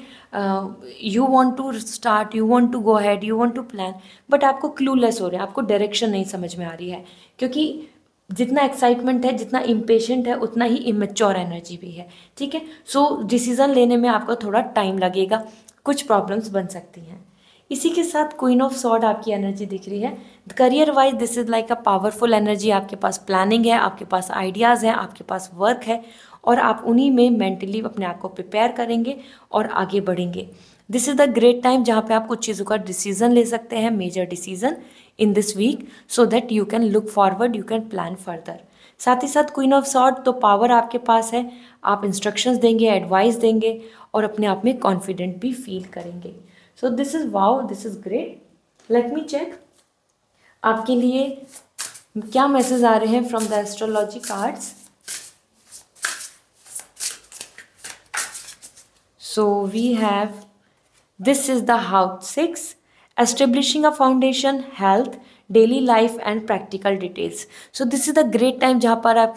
you want to start, you want to go ahead, you want to plan, but आपको क्लूलेस हो रहे हैं, आपको डायरेक्शन नहीं समझ में आ रही है, क्योंकि जितना एक्साइटमेंट है, जितना इम्पेशेंट है, उतना ही इमेच्योर एनर्जी भी है। ठीक है, सो डिसीजन लेने में आपको थोड़ा टाइम लगेगा, कुछ प्रॉब्लम्स बन सकती हैं। इसी के साथ क्वीन ऑफ सॉर्ड आपकी एनर्जी दिख रही है। Career wise this is like a powerful energy. आपके पास प्लानिंग है, आपके पास आइडियाज़ हैं, आपके पास वर्क है, और आप उन्हीं में मेंटली अपने आप को प्रिपेयर करेंगे और आगे बढ़ेंगे। This is the great time जहाँ पे आप कुछ चीज़ों का डिसीजन ले सकते हैं, major decision in this week, so that you can look forward, you can plan further. साथ ही साथ क्वीन ऑफ सॉर्ड, तो पावर आपके पास है, आप इंस्ट्रक्शंस देंगे, एडवाइस देंगे, और अपने आप में कॉन्फिडेंट भी फील करेंगे। So this is wow, this is great. Let me check आपके लिए क्या मैसेज आ रहे हैं from the astrology cards. So we have, this is the house 6, establishing a foundation, health, daily life and practical details. So this is the great time जहाँ पर आप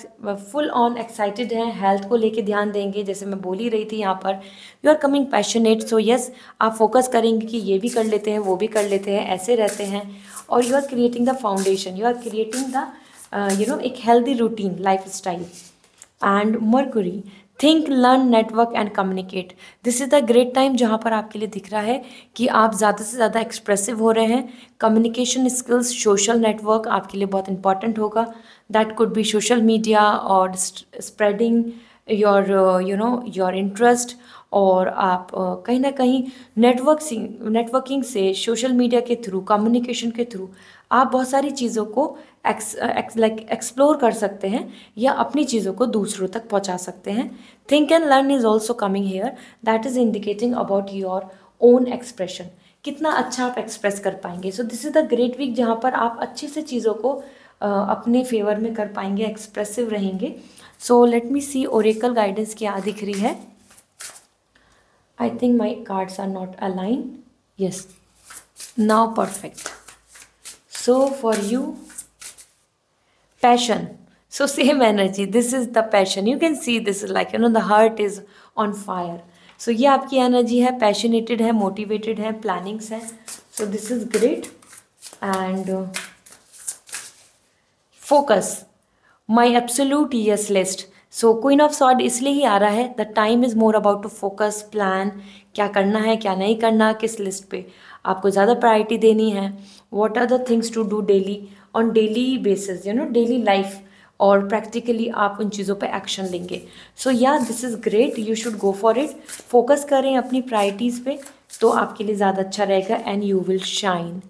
full on excited हैं, health को लेके ध्यान देंगे, जैसे मैं बोल ही रही थी यहाँ पर you are coming passionate, so yes आप focus करेंगे कि ये भी कर लेते हैं, वो भी कर लेते हैं, ऐसे रहते हैं, और you are creating the foundation, you are creating the एक healthy routine, lifestyle. And Mercury, think, learn, network and communicate. This is the great time जहाँ पर आपके लिए दिख रहा है कि आप ज़्यादा से ज़्यादा एक्सप्रेसिव हो रहे हैं। कम्युनिकेशन स्किल्स, सोशल नेटवर्क आपके लिए बहुत इंपॉर्टेंट होगा। That could be social media और स्प्रेडिंग योर इंटरेस्ट, और आप कहीं ना कहीं नेटवर्किंग से, सोशल मीडिया के थ्रू, कम्युनिकेशन के थ्रू आप बहुत सारी चीज़ों को एक्सप्लोर कर सकते हैं, या अपनी चीज़ों को दूसरों तक पहुंचा सकते हैं। Think and learn is also coming here, that is indicating about your own expression, कितना अच्छा आप एक्सप्रेस कर पाएंगे। So this is the great week जहाँ पर आप अच्छे से चीज़ों को अपने फेवर में कर पाएंगे, एक्सप्रेसिव रहेंगे। So let me see oracle guidance क्या दिख रही है। I think my cards are not align, yes, now perfect. So for you, passion. So same energy. This is the passion. You can see this is like the heart is on fire. So ये आपकी energy है, passionated है, motivated है, plannings है. So this is great. And focus. My absolute yes list. सो queen of sword इसलिए ही आ रहा है, the time is more about to focus, plan, क्या करना है, क्या नहीं करना, किस लिस्ट पे आपको ज़्यादा प्रायोरिटी देनी है, what are the things to do daily, on daily basis, daily life, और प्रैक्टिकली आप उन चीज़ों पे एक्शन लेंगे. So yeah this is great, you should go for it. Focus करें अपनी प्रायोरिटीज़ पे, तो आपके लिए ज़्यादा अच्छा रहेगा. And you will shine,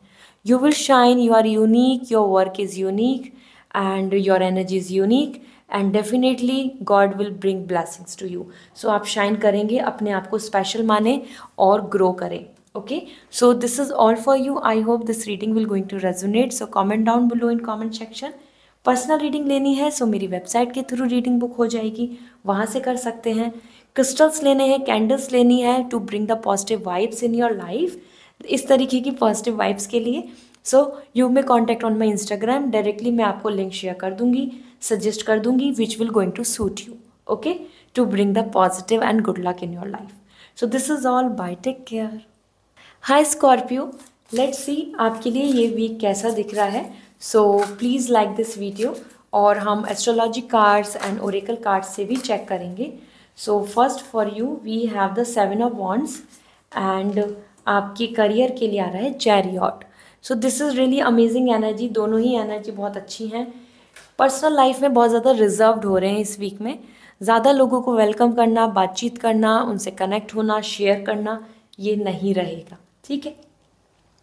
you will shine. You are unique, your work is unique, and your energy is unique, and definitely God will bring blessings to you. So आप शाइन करेंगे, अपने आप को स्पेशल माने और ग्रो करें. Okay, so this is all for you. I hope this reading will going to resonate. So comment down below in comment section. Personal reading लेनी है सो मेरी वेबसाइट के थ्रू रीडिंग बुक हो जाएगी, वहाँ से कर सकते हैं. क्रिस्टल्स लेने हैं, कैंडल्स लेनी है to bring the positive vibes in your life, इस तरीके की पॉजिटिव वाइब्स के लिए. So you may contact on my Instagram, directly मैं आपको लिंक शेयर कर दूंगी, सजेस्ट कर दूंगी which will going to suit you. Okay, to bring the positive and good luck in your life. So this is all. Bye, take care. Hi Scorpio, let's see आपके लिए ये week कैसा दिख रहा है. So please like this video, और हम astrology cards and oracle cards से भी चेक करेंगे. So first for you we have the 7 of wands, and आपके करियर के लिए आ रहा है chariot. So this is really amazing energy. दोनों ही एनर्जी बहुत अच्छी हैं. पर्सनल लाइफ में बहुत ज़्यादा रिजर्व्ड हो रहे हैं इस वीक में. ज़्यादा लोगों को वेलकम करना, बातचीत करना, उनसे कनेक्ट होना, शेयर करना, ये नहीं रहेगा. ठीक है,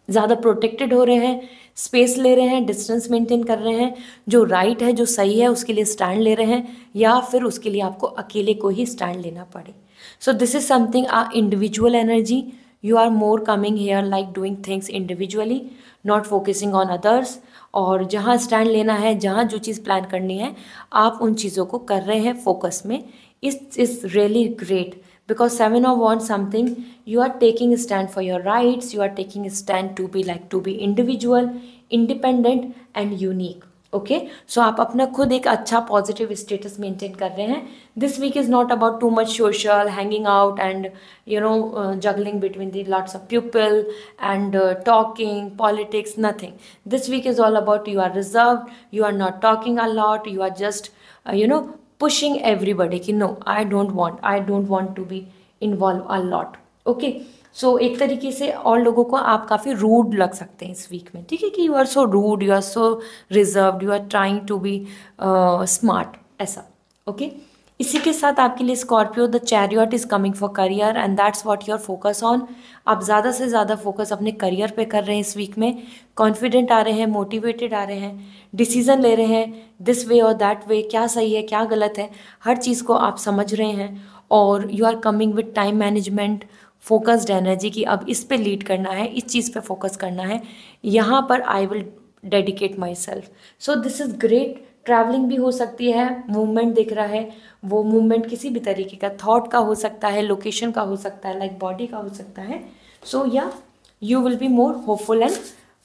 ज़्यादा प्रोटेक्टेड हो रहे हैं, स्पेस ले रहे हैं, डिस्टेंस मेंटेन कर रहे हैं, जो राइट है, जो सही है, उसके लिए स्टैंड ले रहे हैं, या फिर उसके लिए आपको अकेले को ही स्टैंड लेना पड़े. So this is something individual energy. You are more coming here like doing things individually, not focusing on others. और जहाँ स्टैंड लेना है, जहाँ जो चीज़ प्लान करनी है, आप उन चीज़ों को कर रहे हैं फोकस में. Is really great. Because 7 of Wands something, you are taking a stand for your rights, you are taking a stand to be individual, independent and unique. Okay, so आप अपना खुद एक अच्छा पॉजिटिव स्टेटस मेंटेन कर रहे हैं. This week is not about too much social hanging out and juggling between the lots of people and talking politics, nothing. This week is all about you are reserved, you are not talking a lot, you are just pushing everybody कि no, I don't want to be involved a lot. Okay, so एक तरीके से और लोगों को आप काफ़ी rude लग सकते हैं इस वीक में, ठीक है, कि you are so rude, you are so reserved, you are trying to be smart, ऐसा. ओके, इसी के साथ आपके लिए Scorpio, the chariot is coming for career and that's what your focus on. आप ज़्यादा से ज़्यादा फोकस अपने करियर पे कर रहे हैं इस वीक में. कॉन्फिडेंट आ रहे हैं, मोटिवेटेड आ रहे हैं, डिसीजन ले रहे हैं दिस वे और दैट वे, क्या सही है क्या गलत है, हर चीज़ को आप समझ रहे हैं. और you are coming with time management, focused energy की अब इस पे लीड करना है, इस चीज़ पे फोकस करना है, यहाँ पर I will dedicate my self. So this is great. Travelling भी हो सकती है, मूवमेंट दिख रहा है, वो मूवमेंट किसी भी तरीके का, थॉट का हो सकता है, लोकेशन का हो सकता है, लाइक बॉडी का हो सकता है. So yeah you will be more hopeful and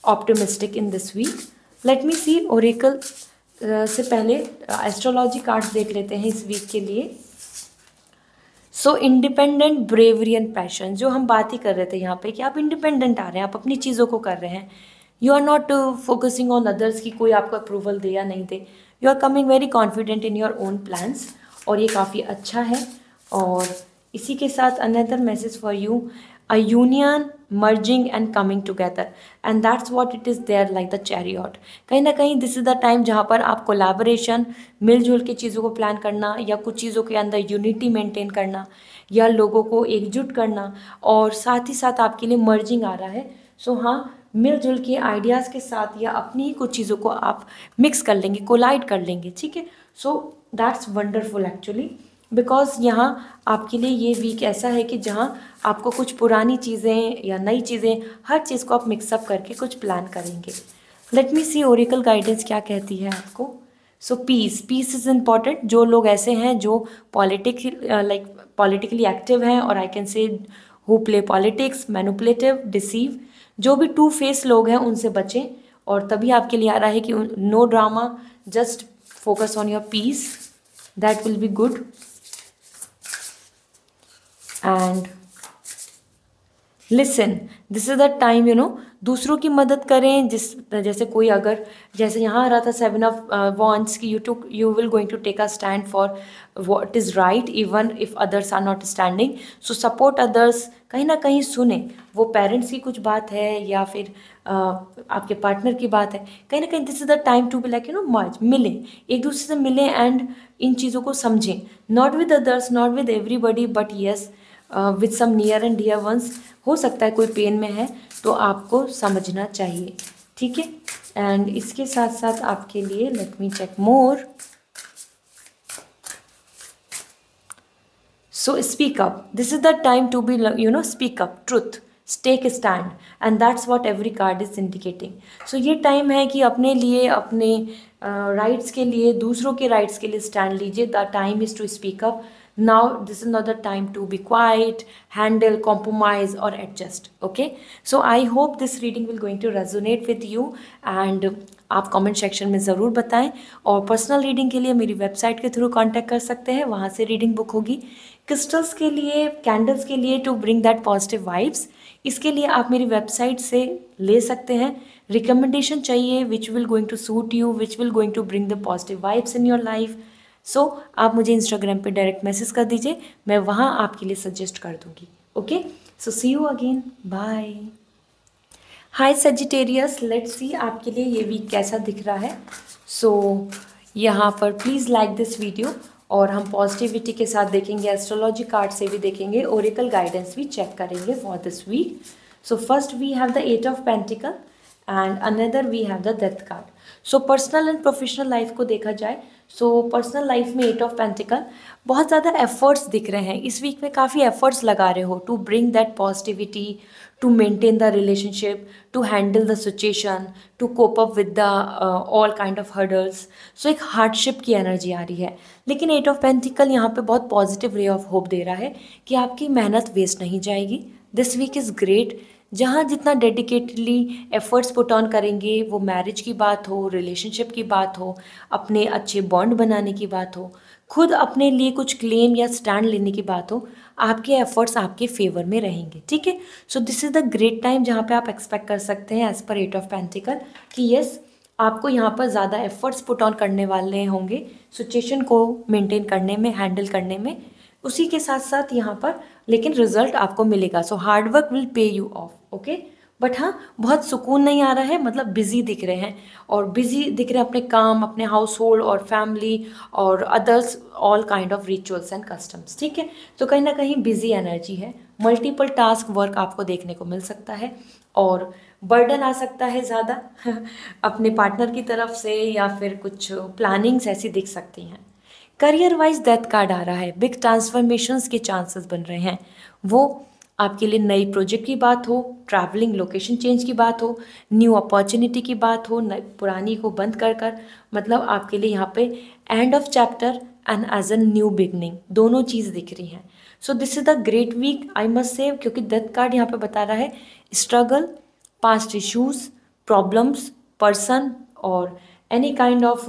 optimistic in this week. Let me see oracle से पहले एस्ट्रोलॉजी कार्ड्स देख लेते हैं इस वीक के लिए. सो इंडिपेंडेंट, ब्रेवरी एंड पैशन, जो हम बात ही कर रहे थे यहाँ पे कि आप इंडिपेंडेंट आ रहे हैं, आप अपनी चीज़ों को कर रहे हैं, you are not focusing on others की कोई आपको अप्रूवल दे या नहीं दे, you are coming very confident in your own plans, और ये काफ़ी अच्छा है. और इसी के साथ another message for you, a union merging and coming together, and that's what it is there like the chariot. कहीं ना कहीं दिस इज़ द टाइम जहाँ पर आप कोलैबोरेशन, मिलजुल के चीज़ों को प्लान करना, या कुछ चीज़ों के अंदर यूनिटी मेंटेन करना, या लोगों को एकजुट करना, और साथ ही साथ आपके लिए मर्जिंग आ रहा है. सो हाँ, मिलजुल के आइडियाज़ के साथ या अपनी ही कुछ चीज़ों को आप मिक्स कर लेंगे, कोलाइड कर लेंगे, ठीक है. So that's wonderful actually, because यहाँ आपके लिए ये वीक ऐसा है कि जहाँ आपको कुछ पुरानी चीज़ें या नई चीज़ें, हर चीज़ को आप मिक्सअप करके कुछ प्लान करेंगे. Late me see oracle guidance क्या कहती है आपको. सो पीस इज़ इम्पॉर्टेंट. जो लोग ऐसे हैं जो पॉलिटिकली एक्टिव हैं, और आई कैन से who play politics, manipulative, deceive, जो भी टू फेस लोग हैं उनसे बचें. और तभी आपके लिए आ रहा है कि no drama, just focus on your peace, that will be good. And listen, this is the time दूसरों की मदद करें. जैसे कोई अगर, जैसे यहाँ आ रहा था 7 ऑफ वॉन्ड्स की, you will going to take a stand for what is right even if others are not standing. So support others. कहीं ना कहीं सुने, वो पेरेंट्स की कुछ बात है या फिर आपके पार्टनर की बात है, कहीं ना कहीं this is the time to be like merge, मिलें, एक दूसरे से मिलें एंड इन चीज़ों को समझें. Not with others, not with everybody, but yes with some near and dear ones. हो सकता है कोई पेन में है, तो आपको समझना चाहिए, ठीक है. एंड इसके साथ साथ आपके लिए let me check more. So speak up, this is the time to be speak up, truth, take stand, and that's what every card is indicating. So ये टाइम है कि अपने लिए, अपने राइट्स के लिए, दूसरों के राइट्स के लिए स्टैंड लीजिए. The time is to speak up. Now this is not the time to be quiet, handle, compromise or adjust. Okay, so I hope this reading will going to resonate with you, and आप comment section में ज़रूर बताएं. और personal reading के लिए मेरी website के through contact कर सकते हैं, वहाँ से रीडिंग बुक होगी. क्रिस्टल्स के लिए, कैंडल्स के लिए, to bring that positive vibes, इसके लिए आप मेरी वेबसाइट से ले सकते हैं. रिकमेंडेशन चाहिए which will going to suit you, which will going to bring the positive vibes in your life. So आप मुझे इंस्टाग्राम पे डायरेक्ट मैसेज कर दीजिए, मैं वहाँ आपके लिए सजेस्ट कर दूँगी. Okay, so see you again, bye. Hi Sagittarius, let's see आपके लिए ये वीक कैसा दिख रहा है. सो यहाँ पर प्लीज़ लाइक दिस वीडियो, और हम पॉजिटिविटी के साथ देखेंगे, एस्ट्रोलॉजी कार्ड से भी देखेंगे, ओरेकल गाइडेंस भी चेक करेंगे for this week. So first we have the 8 of pentacle and another we have the death card. So personal and professional life को देखा जाए, सो पर्सनल लाइफ में 8 ऑफ पेंटिकल, बहुत ज़्यादा एफर्ट्स दिख रहे हैं इस वीक में, काफ़ी एफर्ट्स लगा रहे हो to bring that positivity, to maintain the relationship, to handle the situation, to cope up with the all kind of hurdles. So एक हार्डशिप की एनर्जी आ रही है, लेकिन 8 ऑफ पेंटिकल यहाँ पे बहुत पॉजिटिव रे ऑफ होप दे रहा है कि आपकी मेहनत वेस्ट नहीं जाएगी. This week is great. जहाँ जितना डेडिकेटली एफर्ट्स पुट ऑन करेंगे, वो मैरिज की बात हो, रिलेशनशिप की बात हो, अपने अच्छे बॉन्ड बनाने की बात हो, खुद अपने लिए कुछ क्लेम या स्टैंड लेने की बात हो, आपके एफर्ट्स आपके फेवर में रहेंगे, ठीक है। So this is the great time जहाँ पे आप एक्सपेक्ट कर सकते हैं एज पर 8 ऑफ पेंटिकल कि यस, आपको यहाँ पर ज़्यादा एफर्ट्स पुट ऑन करने वाले होंगे सिचुएशन को मेंटेन करने में, हैंडल करने में, उसी के साथ साथ यहाँ पर लेकिन रिजल्ट आपको मिलेगा। So hard work will pay you of, okay. But हाँ, बहुत सुकून नहीं आ रहा है, मतलब बिजी दिख रहे हैं, और बिजी दिख रहे हैं अपने काम, अपने हाउस होल्ड और फैमिली और others all kind of rituals and customs, ठीक है। तो कहीं ना कहीं बिजी एनर्जी है, मल्टीपल टास्क वर्क आपको देखने को मिल सकता है, और बर्डन आ सकता है ज़्यादा अपने पार्टनर की तरफ से, या फिर कुछ प्लानिंग्स ऐसी दिख सकती हैं। करियर वाइज डेथ कार्ड आ रहा है, बिग ट्रांसफॉर्मेशंस के चांसेस बन रहे हैं। वो आपके लिए नई प्रोजेक्ट की बात हो, ट्रैवलिंग लोकेशन चेंज की बात हो, न्यू अपॉर्चुनिटी की बात हो, पुरानी को बंद कर कर, मतलब आपके लिए यहाँ पे end of chapter and as a new beginning, दोनों चीज़ दिख रही हैं। So this is the great week I must say, क्योंकि डेथ कार्ड यहाँ पे बता रहा है struggle, past issues, problems, person और any kind of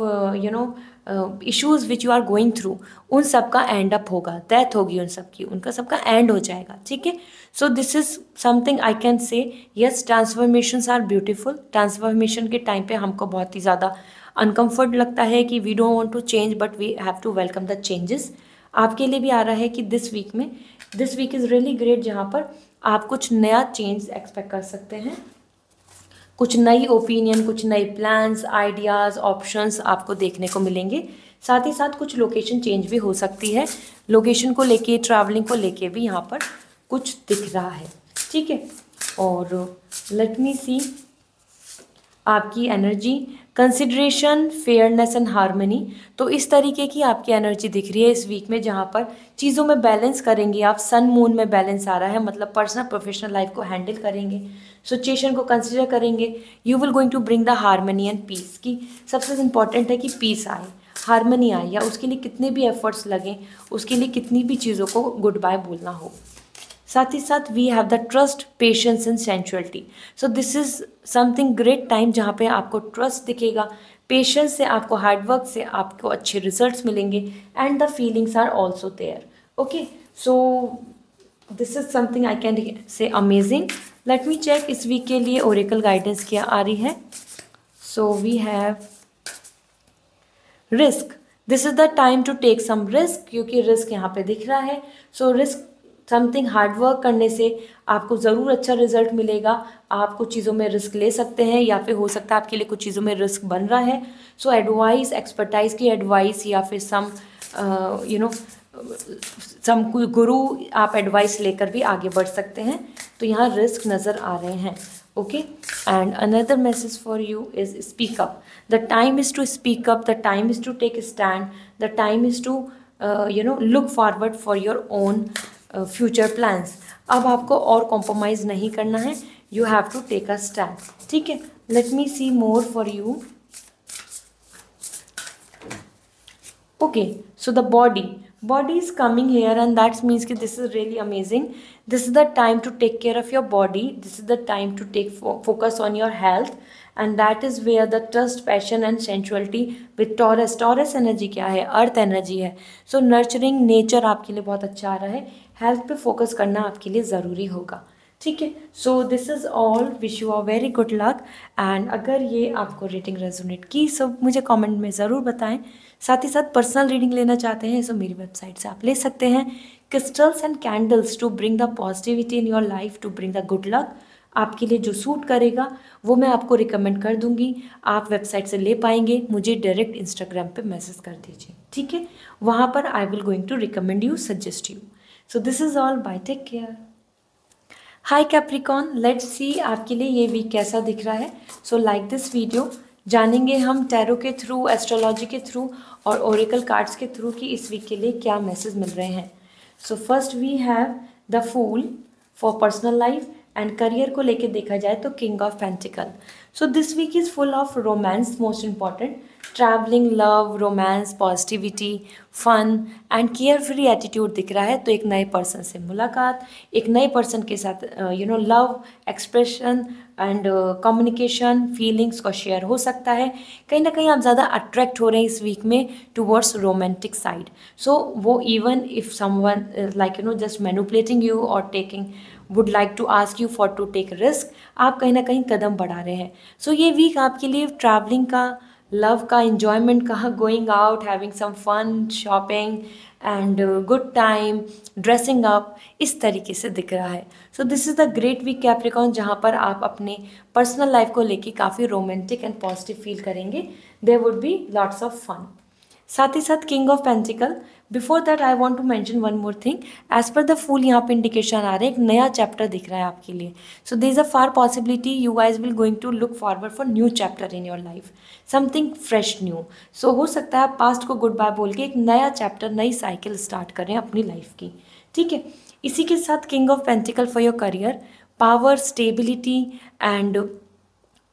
issues which you are going through, उन सब का एंड अप होगा, डेथ होगी उन सब की, उनका सबका एंड हो जाएगा, ठीक है। So this is something I can say, yes transformations are beautiful. Transformation के टाइम पे हमको बहुत ही ज़्यादा अनकम्फर्ट लगता है कि we don't want to change, but we have to welcome the changes. आपके लिए भी आ रहा है कि दिस वीक में, this week is really great, जहाँ पर आप कुछ नया चेंज एक्सपेक्ट कर सकते हैं, कुछ नई ओपिनियन, कुछ नए प्लान्स, आइडियाज़, ऑप्शंस आपको देखने को मिलेंगे। साथ ही साथ कुछ लोकेशन चेंज भी हो सकती है, लोकेशन को लेके, ट्रैवलिंग को लेके भी यहाँ पर कुछ दिख रहा है, ठीक है। और लेट मी सी आपकी energy, consideration, fairness and harmony. तो इस तरीके की आपकी एनर्जी दिख रही है इस वीक में, जहाँ पर चीज़ों में बैलेंस करेंगे आप, सन मून में बैलेंस आ रहा है, मतलब पर्सनल प्रोफेशनल लाइफ को हैंडल करेंगे, सिचुएशन को कंसिडर करेंगे, you will going to bring the harmony and peace. की सबसे इम्पॉर्टेंट है कि पीस आए, हार्मनी आए, या उसके लिए कितने भी एफर्ट्स लगें, उसके लिए कितनी भी चीज़ों को गुड बाय बोलना हो। साथ ही साथ we have the trust, patience and sensuality. So this is something great time जहाँ पे आपको ट्रस्ट दिखेगा, पेशेंस से आपको, हार्डवर्क से आपको अच्छे रिजल्ट्स मिलेंगे, and the feelings are also there, okay. So this is something I can say amazing. Let me check इस वीक के लिए ओरेकल गाइडेंस क्या आ रही है। So we have risk, this is the time to take some risk, क्योंकि risk यहाँ पे दिख रहा है। सो रिस्क समथिंग, हार्डवर्क करने से आपको ज़रूर अच्छा रिजल्ट मिलेगा। आप कुछ चीज़ों में रिस्क ले सकते हैं, या फिर हो सकता है आपके लिए कुछ चीज़ों में रिस्क बन रहा है। सो एडवाइस, एक्सपर्टाइज की एडवाइस, या फिर सम सम गुरु आप एडवाइस लेकर भी आगे बढ़ सकते हैं। तो यहाँ रिस्क नज़र आ रहे हैं, okay. And another message for you is speak up, the time is to speak up, the time is to take stand, the time is to look forward for your own future plans. अब आपको और compromise नहीं करना है, you have to take a stand, ठीक है। Let me see more for you, okay. So the body is coming here, and that means कि this is really amazing. This is the time to take care of your body, this is the time to take focus on your health, and that is where the trust, passion and sensuality with Taurus energy क्या है, earth energy है। सो nurturing nature आपके लिए बहुत अच्छा आ रहा है, health पे फोकस करना आपके लिए ज़रूरी होगा, ठीक है। So this is all, wish you are very good luck. And अगर ये आपको रीडिंग रेजोनेट की, सब मुझे कमेंट में ज़रूर बताएं। साथ ही साथ पर्सनल रीडिंग लेना चाहते हैं, सो मेरी वेबसाइट से आप ले सकते हैं। Crystals and candles to bring the positivity in your life, to bring the good luck. आपके लिए जो सूट करेगा वो मैं आपको रिकमेंड कर दूंगी, आप वेबसाइट से ले पाएंगे। मुझे डायरेक्ट इंस्टाग्राम पे मैसेज कर दीजिए, ठीक है। वहाँ पर I will going to recommend you, suggest you. So this is all, bye, take care. Hi Capricorn, let's see आपके लिए ये वीक कैसा दिख रहा है। सो लाइक दिस वीडियो, जानेंगे हम टैरो के थ्रू, एस्ट्रोलॉजी के थ्रू और ओरेकल कार्ड्स के थ्रू कि इस वीक के लिए क्या मैसेज मिल रहे हैं। So first we have the fool for personal life, and career को लेके देखा जाए तो king of pentacle. So this week is full of romance, most important, travelling, love, romance, positivity, fun and care free attitude दिख रहा है। तो एक नए पर्सन से मुलाकात, एक नए पर्सन के साथ love expression and communication, feelings को शेयर हो सकता है। कहीं ना कहीं आप ज़्यादा अट्रैक्ट हो रहे हैं इस वीक में टुवर्ड्स रोमांटिक साइड। सो वो even if someone just manipulating you और taking would like to ask you for to take risk, आप कहीं ना कहीं कदम बढ़ा रहे हैं। सो ये वीक आपके लिए ट्रैवलिंग का, लव का, इंजॉयमेंट का, going out, having some fun, shopping and good time, dressing up, इस तरीके से दिख रहा है। So this is the great week Capricorn, जहाँ पर आप अपने पर्सनल लाइफ को लेके काफ़ी रोमांटिक एंड पॉजिटिव फील करेंगे। There would be lots of fun. साथ ही साथ king of pentacle. Before that I want to mention one more thing. As per the fool यहाँ पे इंडिकेशन आ रहा है, एक नया चैप्टर दिख रहा है आपके लिए। So there is a far possibility you guys will going to look forward for new chapter in your life, something fresh new. So हो सकता है आप पास्ट को गुड बाय बोल के एक नया चैप्टर, नई साइकिल स्टार्ट करें अपनी लाइफ की, ठीक है। इसी के साथ king of pentacle for your career, power, stability and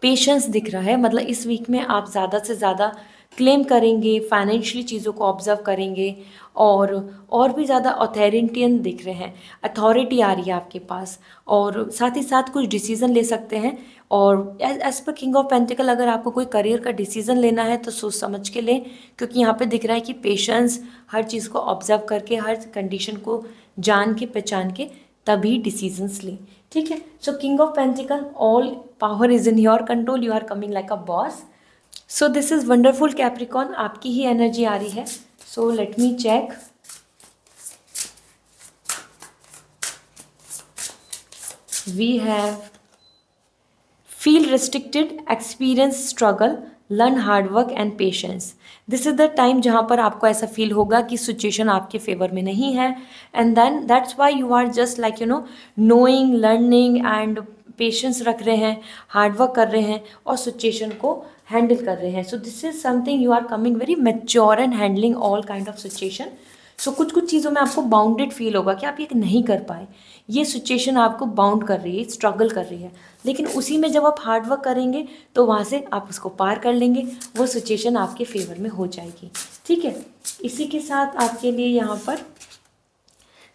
patience दिख रहा है। मतलब इस वीक में आप ज़्यादा से ज़्यादा क्लेम करेंगे, फाइनेंशियली चीज़ों को ऑब्जर्व करेंगे और भी ज़्यादा ऑथेरिटियन दिख रहे हैं, अथॉरिटी आ रही है आपके पास, और साथ ही साथ कुछ डिसीज़न ले सकते हैं। और as per king of pentacle अगर आपको कोई करियर का डिसीज़न लेना है तो सोच समझ के लें, क्योंकि यहाँ पे दिख रहा है कि पेशेंस, हर चीज़ को ऑब्जर्व करके, हर कंडीशन को जान के पहचान के तभी डिसीजंस लें, ठीक है। So king of pentacles, all power is in your control, you are coming like a boss. So this is wonderful Capricorn, आपकी ही एनर्जी आ रही है। So let me check. We have feel restricted, experience struggle, learn hard work and patience. This is the time जहाँ पर आपको ऐसा feel होगा कि सिचुएशन आपके फेवर में नहीं है, and then that's why you are just like knowing, learning and patience रख रहे हैं, हार्ड वर्क कर रहे हैं और सिचुएशन को हैंडल कर रहे हैं। So this is something you are coming very mature and handling all kind of situation. So कुछ कुछ चीज़ों में आपको बाउंडेड फील होगा कि आप ये नहीं कर पाए, ये सिचुएशन आपको बाउंड कर रही है, स्ट्रगल कर रही है, लेकिन उसी में जब आप हार्ड वर्क करेंगे तो वहाँ से आप उसको पार कर लेंगे, वो सिचुएशन आपके फेवर में हो जाएगी, ठीक है। इसी के साथ आपके लिए यहाँ पर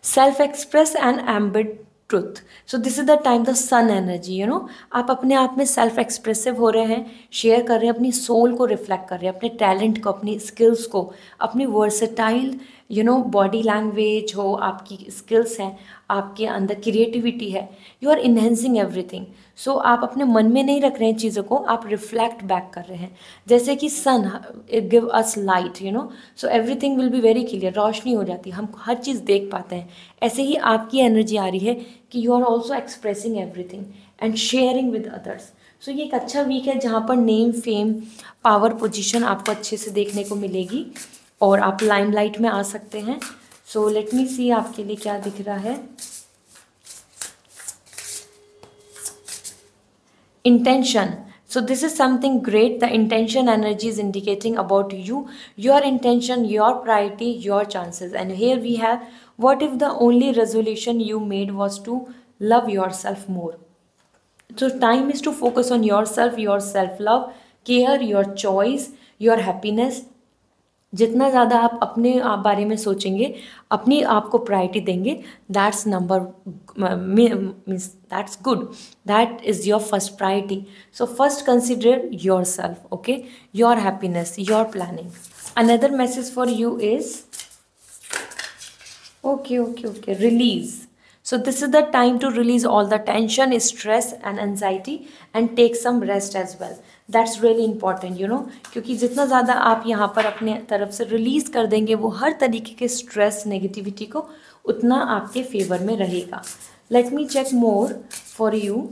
self express and embed truth. So this is the time the sun energy, आप अपने आप में सेल्फ एक्सप्रेसिव हो रहे हैं, शेयर कर रहे हैं, अपनी सोल को रिफ्लेक्ट कर रहे हैं, अपने टैलेंट को, अपनी स्किल्स को, अपनी वर्सेटाइल बॉडी लैंग्वेज हो, आपकी स्किल्स हैं, आपके अंदर क्रिएटिविटी है, यू आर इन्हेंसिंग एवरीथिंग। सो आप अपने मन में नहीं रख रहे हैं चीज़ों को, आप रिफ्लेक्ट बैक कर रहे हैं, जैसे कि sun give us light, so everything will be very clear, रोशनी हो जाती है, हम हर चीज़ देख पाते हैं। ऐसे ही आपकी एनर्जी आ रही है कि you are also expressing everything and sharing with others. So ये एक अच्छा वीक है जहाँ पर नेम, फेम, पावर, पोजीशन आपको अच्छे से देखने को मिलेगी और आप लाइमलाइट में आ सकते हैं। सो लेट मी सी आपके लिए क्या दिख रहा है। Intention. So this is something great. The intention energy is indicating about you, your intention, your priority, your chances. And here we have, what if the only resolution you made was to love yourself more? So time is to focus on yourself, your self-love, care, your choice, your happiness. जितना ज़्यादा आप अपने आप बारे में सोचेंगे, अपनी आप को प्रायोरिटी देंगे, that's number means that's good, that is your first priority. So first consider your self, okay, your happiness, your planning. Another message for you is okay, release. So this is the time to release all the tension, stress and anxiety and take some rest as well. That's really important, क्योंकि जितना ज़्यादा आप यहाँ पर अपने तरफ से release कर देंगे वो हर तरीके के स्ट्रेस, नेगेटिविटी को, उतना आपके फेवर में रहेगा। Let me check more for you.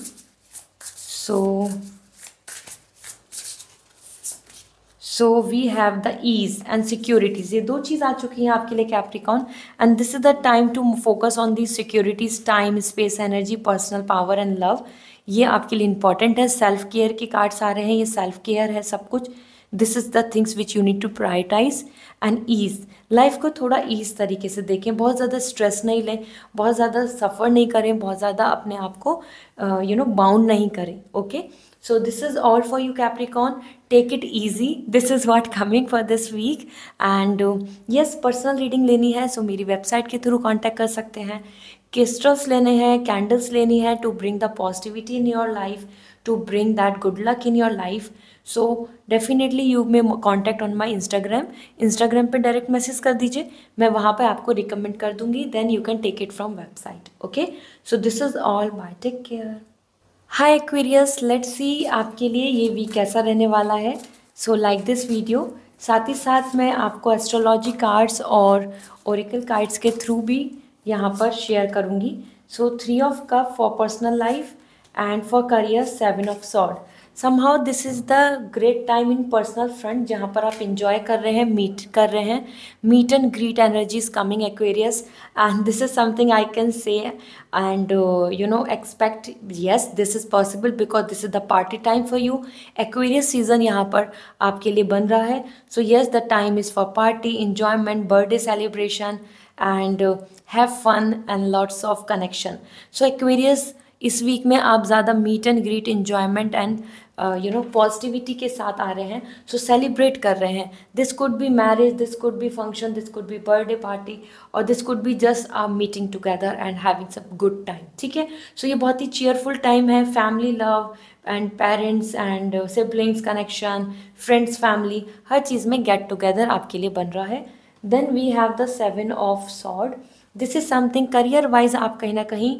So we have the ease and securities, ये दो चीज़ आ चुकी हैं आपके लिए Capricorn, and this is the time to focus on the securities, time, space, energy, personal power and love. ये आपके लिए इंपॉर्टेंट है। सेल्फ केयर के कार्ड्स आ रहे हैं, ये सेल्फ केयर है सब कुछ, this is the things which you need to prioritise and ease. Life को थोड़ा ईज़ तरीके से देखें, बहुत ज़्यादा स्ट्रेस नहीं लें, बहुत ज़्यादा सफ़र नहीं करें, बहुत ज़्यादा अपने आप को बाउंड नहीं करें। Okay, so this is all for you Capricorn. Take it easy. This is what coming for this week. And yes, personal reading लेनी है सो मेरी वेबसाइट के थ्रू कांटेक्ट कर सकते हैं। क्रिस्टल्स लेने हैं, कैंडल्स लेनी है to bring the positivity in your life, to bring that good luck in your life. So definitely you may contact on my Instagram पे डायरेक्ट मैसेज कर दीजिए, मैं वहाँ पे आपको रिकमेंड कर दूंगी, then you can take it from website. Okay, so this is all, bye, take care. Hi Aquarius, let's see आपके लिए ये वीक कैसा रहने वाला है। सो लाइक दिस वीडियो, साथ ही साथ मैं आपको एस्ट्रोलॉजी कार्ड्स और ओरेकल कार्ड्स के थ्रू भी यहाँ पर शेयर करूँगी। So 3 of cup for personal life and for career 7 of sword. Somehow this is the great time in personal front, जहाँ पर आप इंजॉय कर रहे हैं, meet and greet energy is coming Aquarius, and this is something I can say and expect, yes this is possible because this is the party time for you. Aquarius season यहाँ पर आपके लिए बन रहा है। So yes, the time is for party, enjoyment, birthday celebration and have fun and lots of connection. So Aquarius, इस week में आप ज़्यादा meet and greet, enjoyment and positivity के साथ आ रहे हैं, सो सेलिब्रेट कर रहे हैं। This could be marriage, this could be function, this could be birthday party, और this could be just a meeting together and having some good time. ठीक है, सो ये बहुत ही चीयरफुल टाइम है, family love and parents and siblings connection, friends, family, हर चीज़ में गेट टुगेदर आपके लिए बन रहा है। Then we have the 7 of swords. This is something career wise आप कहीं ना कहीं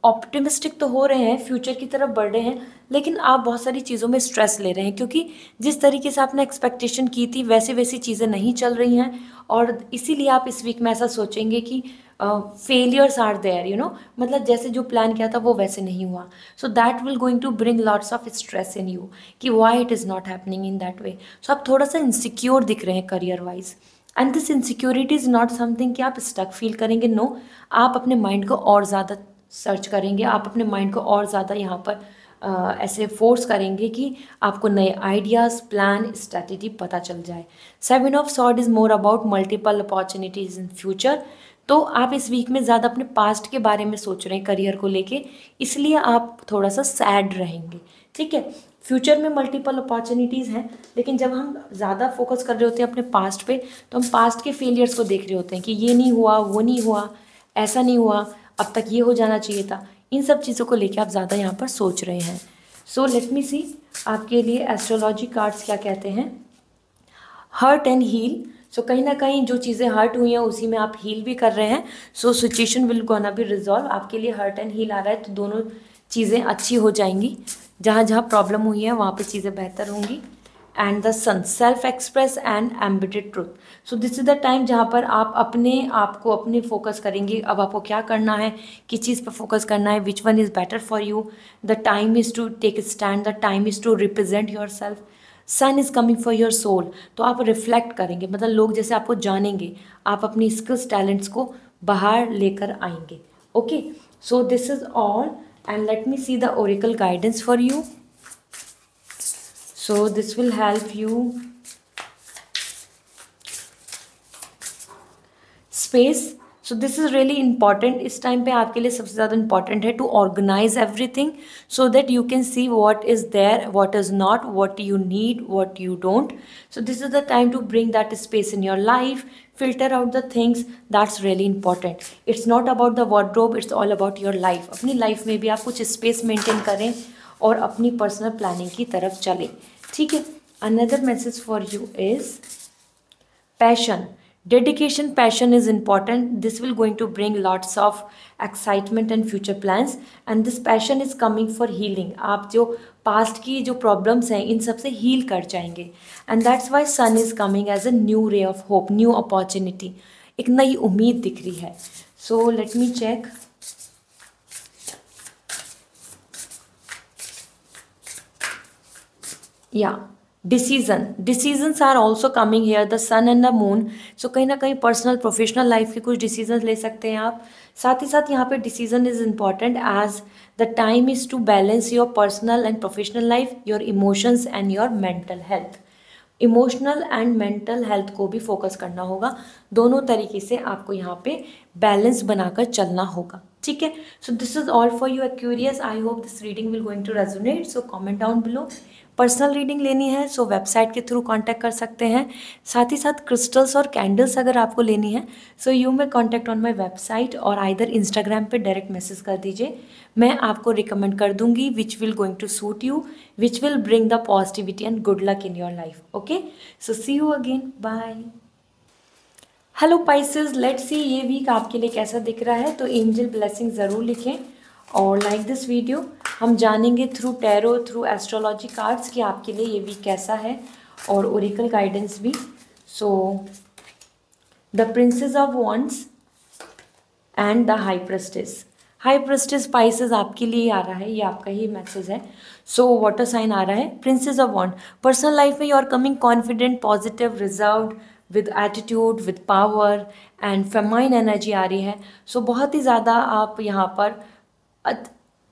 ऑप्टिमिस्टिक तो हो रहे हैं, फ्यूचर की तरफ बढ़ रहे हैं, लेकिन आप बहुत सारी चीज़ों में स्ट्रेस ले रहे हैं, क्योंकि जिस तरीके से आपने एक्सपेक्टेशन की थी वैसी चीज़ें नहीं चल रही हैं, और इसीलिए आप इस वीक में ऐसा सोचेंगे कि फेलियर्स आर देयर, मतलब जैसे जो प्लान किया था वो वैसे नहीं हुआ। So that will going to bring lots of stress in you कि why it is not happening in that way. So आप थोड़ा सा इनसिक्योर दिख रहे हैं career wise, and this insecurity is not something कि आप स्टक फील करेंगे, नो, आप अपने माइंड को और ज़्यादा सर्च करेंगे, आप अपने माइंड को और ज़्यादा यहाँ पर ऐसे फोर्स करेंगे कि आपको नए आइडियाज़, प्लान, स्ट्रैटेजी पता चल जाए। 7 of sword is more about multiple opportunities in future. तो आप इस वीक में ज़्यादा अपने पास्ट के बारे में सोच रहे हैं करियर को लेके, इसलिए आप थोड़ा सा सैड रहेंगे। ठीक है, फ्यूचर में मल्टीपल अपॉर्चुनिटीज़ हैं, लेकिन जब हम ज़्यादा फोकस कर रहे होते हैं अपने पास्ट पे, तो हम पास्ट के फेलियर्स को देख रहे होते हैं कि ये नहीं हुआ, वो नहीं हुआ, ऐसा नहीं हुआ, अब तक ये हो जाना चाहिए था। इन सब चीज़ों को लेके आप ज़्यादा यहाँ पर सोच रहे हैं। सो लेट मी सी आपके लिए एस्ट्रोलॉजी कार्ड्स क्या कहते हैं। Hurt and heal. सो कहीं ना कहीं जो चीज़ें हर्ट हुई हैं उसी में आप हील भी कर रहे हैं। So situation will gonna be resolve. आपके लिए हर्ट एंड हील आ रहा है, तो दोनों चीज़ें अच्छी हो जाएंगी। जहाँ जहाँ प्रॉब्लम हुई है वहाँ पे चीज़ें बेहतर होंगी। And the sun, self express and embodied truth. So this is the time जहाँ पर आप अपने आप को अपने फोकस करेंगे। अब आपको क्या करना है, किस चीज़ पर फोकस करना है, which one is better for you. The time is to take stand, the time is to represent your self. Sun is coming for your soul. तो आप रिफ्लेक्ट करेंगे, मतलब लोग जैसे आपको जानेंगे, आप अपनी स्किल्स, टैलेंट्स को बाहर लेकर आएंगे। Okay, so this is all, and let me see the Oracle guidance for you. So this will help you. Space. So this is really important. इस टाइम पे आपके लिए सबसे ज़्यादा important है to organize everything so that you can see what is there, what is not, what you need, what you don't. So this is the time to bring that space in your life, filter out the things that's really important. It's not about the wardrobe, it's all about your life. अपनी life में भी आप कुछ space maintain करें और अपनी personal planning की तरफ चलें. ठीक है. Another message for you is passion. Dedication, passion is important. This will going to bring lots of excitement and future plans, and this passion is coming for healing. आप जो past की जो problems हैं इन सब से heal कर जाएंगे, and that's why sun is coming as a new ray of hope, new opportunity. एक नई उम्मीद दिख रही है. So let me check. Yeah. Decisions are also coming here, the sun and the moon. So कहीं ना कहीं पर्सनल प्रोफेशनल लाइफ के कुछ डिसीजन ले सकते हैं आप. साथ ही साथ यहाँ पे decision is important as the time is to balance your personal and professional life, your emotions and your mental health. Emotional and mental health को भी फोकस करना होगा। दोनों तरीके से आपको यहाँ पे बैलेंस बनाकर चलना होगा, ठीक है। So this is all for you Aquarius. I hope this reading will going to resonate. So comment down below. Personal reading लेनी है सो वेबसाइट के थ्रू कांटेक्ट कर सकते हैं। साथ ही साथ क्रिस्टल्स और कैंडल्स अगर आपको लेनी है so you may contact on my website और आइदर इंस्टाग्राम पे डायरेक्ट मैसेज कर दीजिए। मैं आपको रिकमेंड कर दूंगी which will going to suit you, which will bring the positivity and good luck in your life. Okay, so see you again, bye. Hello Pisces, let's see ये week आपके लिए कैसा दिख रहा है। तो एंजल ब्लेसिंग ज़रूर लिखें और लाइक दिस वीडियो। हम जानेंगे through tarot, through astrology cards कि आपके लिए ये वीक कैसा है, और ओरेकल गाइडेंस भी। So the princess of wands and the high prestige. High prestige Pisces आपके लिए आ रहा है, ये आपका ही मैसेज है। सो वाटर साइन आ रहा है। Princess of wands, personal life में you are coming confident, positive, reserved, with attitude, with power and feminine energy आ रही है। सो बहुत ही ज़्यादा आप यहाँ पर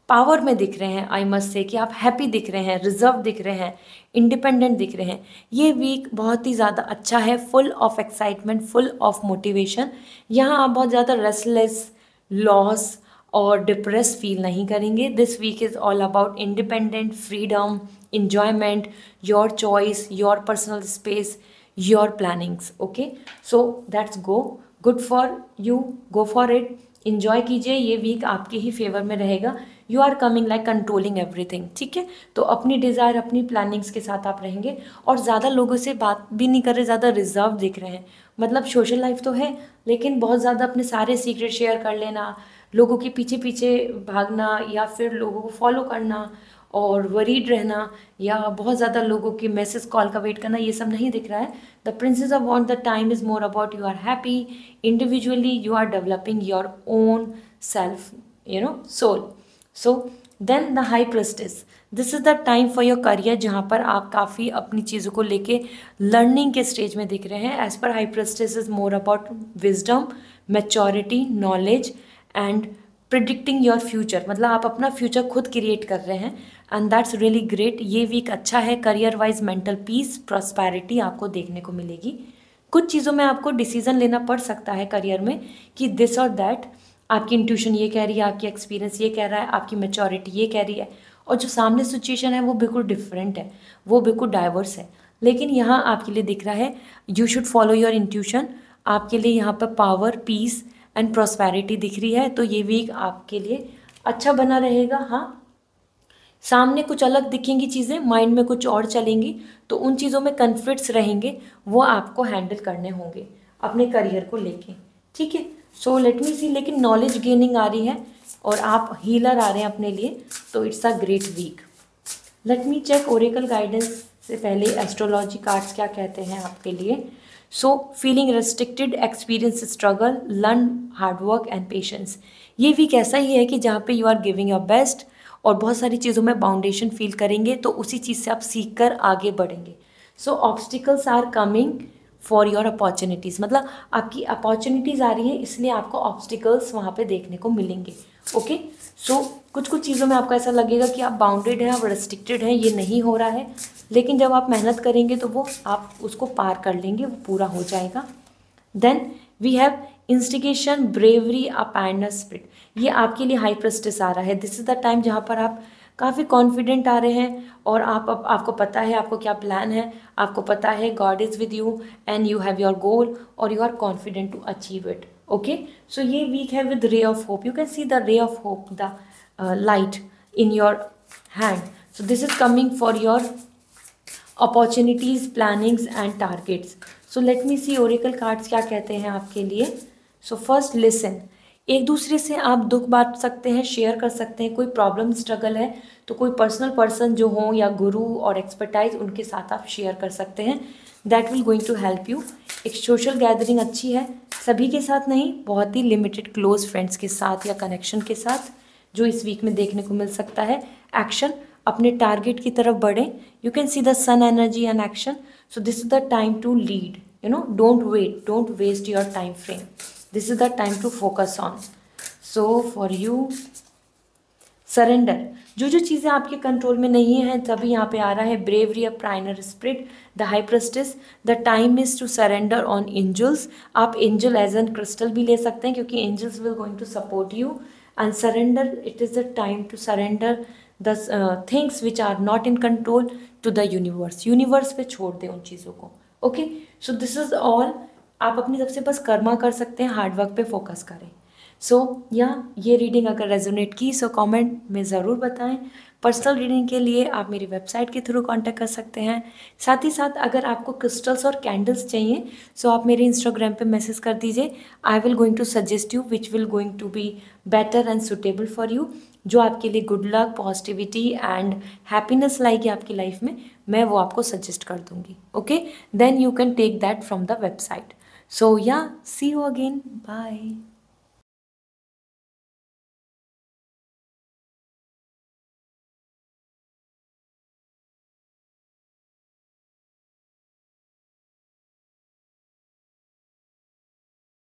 पावर में दिख रहे हैं। आई मस्ट से कि आप हैप्पी दिख रहे हैं, रिजर्व दिख रहे हैं, इंडिपेंडेंट दिख रहे हैं। ये वीक बहुत ही ज़्यादा अच्छा है, full of excitement, full of motivation. यहाँ आप बहुत ज़्यादा रेस्टलेस, लॉस और डिप्रेस फील नहीं करेंगे। This week is all about independent, freedom, enjoyment, your choice, your personal space, your plannings. Okay, so that's good for you, go for it, enjoy कीजिए। ये week आपके ही फेवर में रहेगा। You are coming like controlling everything, ठीक है। तो अपनी desire, अपनी प्लानिंग्स के साथ आप रहेंगे और ज़्यादा लोगों से बात भी नहीं कर रहे, ज़्यादा रिजर्व दिख रहे हैं। मतलब सोशल लाइफ तो है लेकिन बहुत ज़्यादा अपने सारे सीक्रेट शेयर कर लेना, लोगों के पीछे पीछे भागना या फिर लोगों को फॉलो करना और वरीड रहना या बहुत ज़्यादा लोगों के मैसेज कॉल का वेट करना, ये सब नहीं दिख रहा है। The princess of wand, the time is more about you are happy individually, you are developing your own self, soul. So then the high priestess, this is the time for your career, जहाँ पर आप काफ़ी अपनी चीज़ों को लेके learning के stage में दिख रहे हैं। As per high priestess is more about wisdom, maturity, knowledge and predicting your future. मतलब आप अपना फ्यूचर खुद क्रिएट कर रहे हैं एंड दैट्स रियली ग्रेट। ये वीक अच्छा है। Career wise mental peace, prosperity आपको देखने को मिलेगी। कुछ चीज़ों में आपको डिसीजन लेना पड़ सकता है करियर में कि दिस और दैट, आपकी इंट्यूशन ये कह रही है, आपकी एक्सपीरियंस ये कह रहा है, आपकी मैच्योरिटी ये कह रही है, और जो सामने सिचुएशन है वो बिल्कुल डिफरेंट है, वो बिल्कुल डाइवर्स है। लेकिन यहाँ आपके लिए दिख रहा है you should follow your intuition. आपके लिए यहाँ पर पावर, पीस एंड प्रॉस्पेरिटी दिख रही है। तो ये वीक आपके लिए अच्छा बना रहेगा। हाँ, सामने कुछ अलग दिखेंगी चीज़ें, माइंड में कुछ और चलेंगी, तो उन चीज़ों में कन्फ्लिक्ट्स रहेंगे, वो आपको हैंडल करने होंगे अपने करियर को लेके, ठीक है। सो लेट मी सी, लेकिन नॉलेज गेनिंग आ रही है और आप हीलर आ रहे हैं अपने लिए, तो it's a great week. Let me check oracle guidance से पहले एस्ट्रोलॉजी कार्ड्स क्या कहते हैं आपके लिए। So feeling restricted, experience struggle, learn hard work and patience. ये वीक ऐसा ही है कि जहाँ पे you are giving your best और बहुत सारी चीज़ों में बाउंडेशन फील करेंगे, तो उसी चीज़ से आप सीख कर आगे बढ़ेंगे। So obstacles are coming for your opportunities, मतलब आपकी अपॉर्चुनिटीज़ आ रही है, इसलिए आपको ऑब्स्टिकल्स वहाँ पे देखने को मिलेंगे। ओके, सो कुछ कुछ चीज़ों में आपको ऐसा लगेगा कि आप बाउंडेड हैं, आप रेस्ट्रिक्टेड हैं, ये नहीं हो रहा है, लेकिन जब आप मेहनत करेंगे तो वो आप उसको पार कर लेंगे, वो पूरा हो जाएगा। Then we have instigation, bravery, openness spirit. ये आपके लिए हाई प्रेस्टिस आ रहा है। दिस इज़ द टाइम जहाँ पर आप काफ़ी कॉन्फिडेंट आ रहे हैं और आपको पता है आपको क्या प्लान है, आपको पता है God is with you and you have your goal और you are confident to achieve it. Okay, so ये वीक है with ray of hope. You can see the ray of hope, the light in your hand. So this is coming for your opportunities, plannings and targets. So let me see oracle cards क्या कहते हैं आपके लिए। So first, listen. एक दूसरे से आप दुख बांट सकते हैं, शेयर कर सकते हैं। कोई प्रॉब्लम, स्ट्रगल है तो कोई पर्सनल पर्सन जो हो या गुरु और एक्सपर्टाइज, उनके साथ आप शेयर कर सकते हैं। That will going to help you. एक सोशल गैदरिंग अच्छी है, सभी के साथ नहीं, बहुत ही लिमिटेड क्लोज फ्रेंड्स के साथ या कनेक्शन के साथ, जो इस वीक में देखने को मिल सकता है। एक्शन, अपने टारगेट की तरफ बढ़ें। You can see the sun energy and action. So this is the time to lead, don't wait, don't waste your time frame. This is the time to focus on. So for you, surrender, जो जो चीज़ें आपके control में नहीं है, तभी यहाँ पे आ रहा है bravery, a pioneer spirit, the high priestess, the time is to surrender on angels. आप एंजल एज एन क्रिस्टल भी ले सकते हैं क्योंकि angels will going to support you. And surrender, it is the time to surrender the things which are not in control to the universe. Universe पे छोड़ दें उन चीज़ों को। Okay, so this is all. आप अपनी तरफ से बस कर्मा कर सकते हैं, हार्ड वर्क पे फोकस करें। सो ये रीडिंग अगर रेजोनेट की सो कमेंट में ज़रूर बताएं। पर्सनल रीडिंग के लिए आप मेरी वेबसाइट के थ्रू कांटेक्ट कर सकते हैं। साथ ही साथ अगर आपको क्रिस्टल्स और कैंडल्स चाहिए सो आप मेरे इंस्टाग्राम पे मैसेज कर दीजिए। I will going to suggest you which will going to be better and suitable for you. जो आपके लिए good luck, positivity and happiness लाएगी आपकी लाइफ में, मैं वो आपको सजेस्ट कर दूंगी। Okay, then you can take that from the website. So see you again, bye.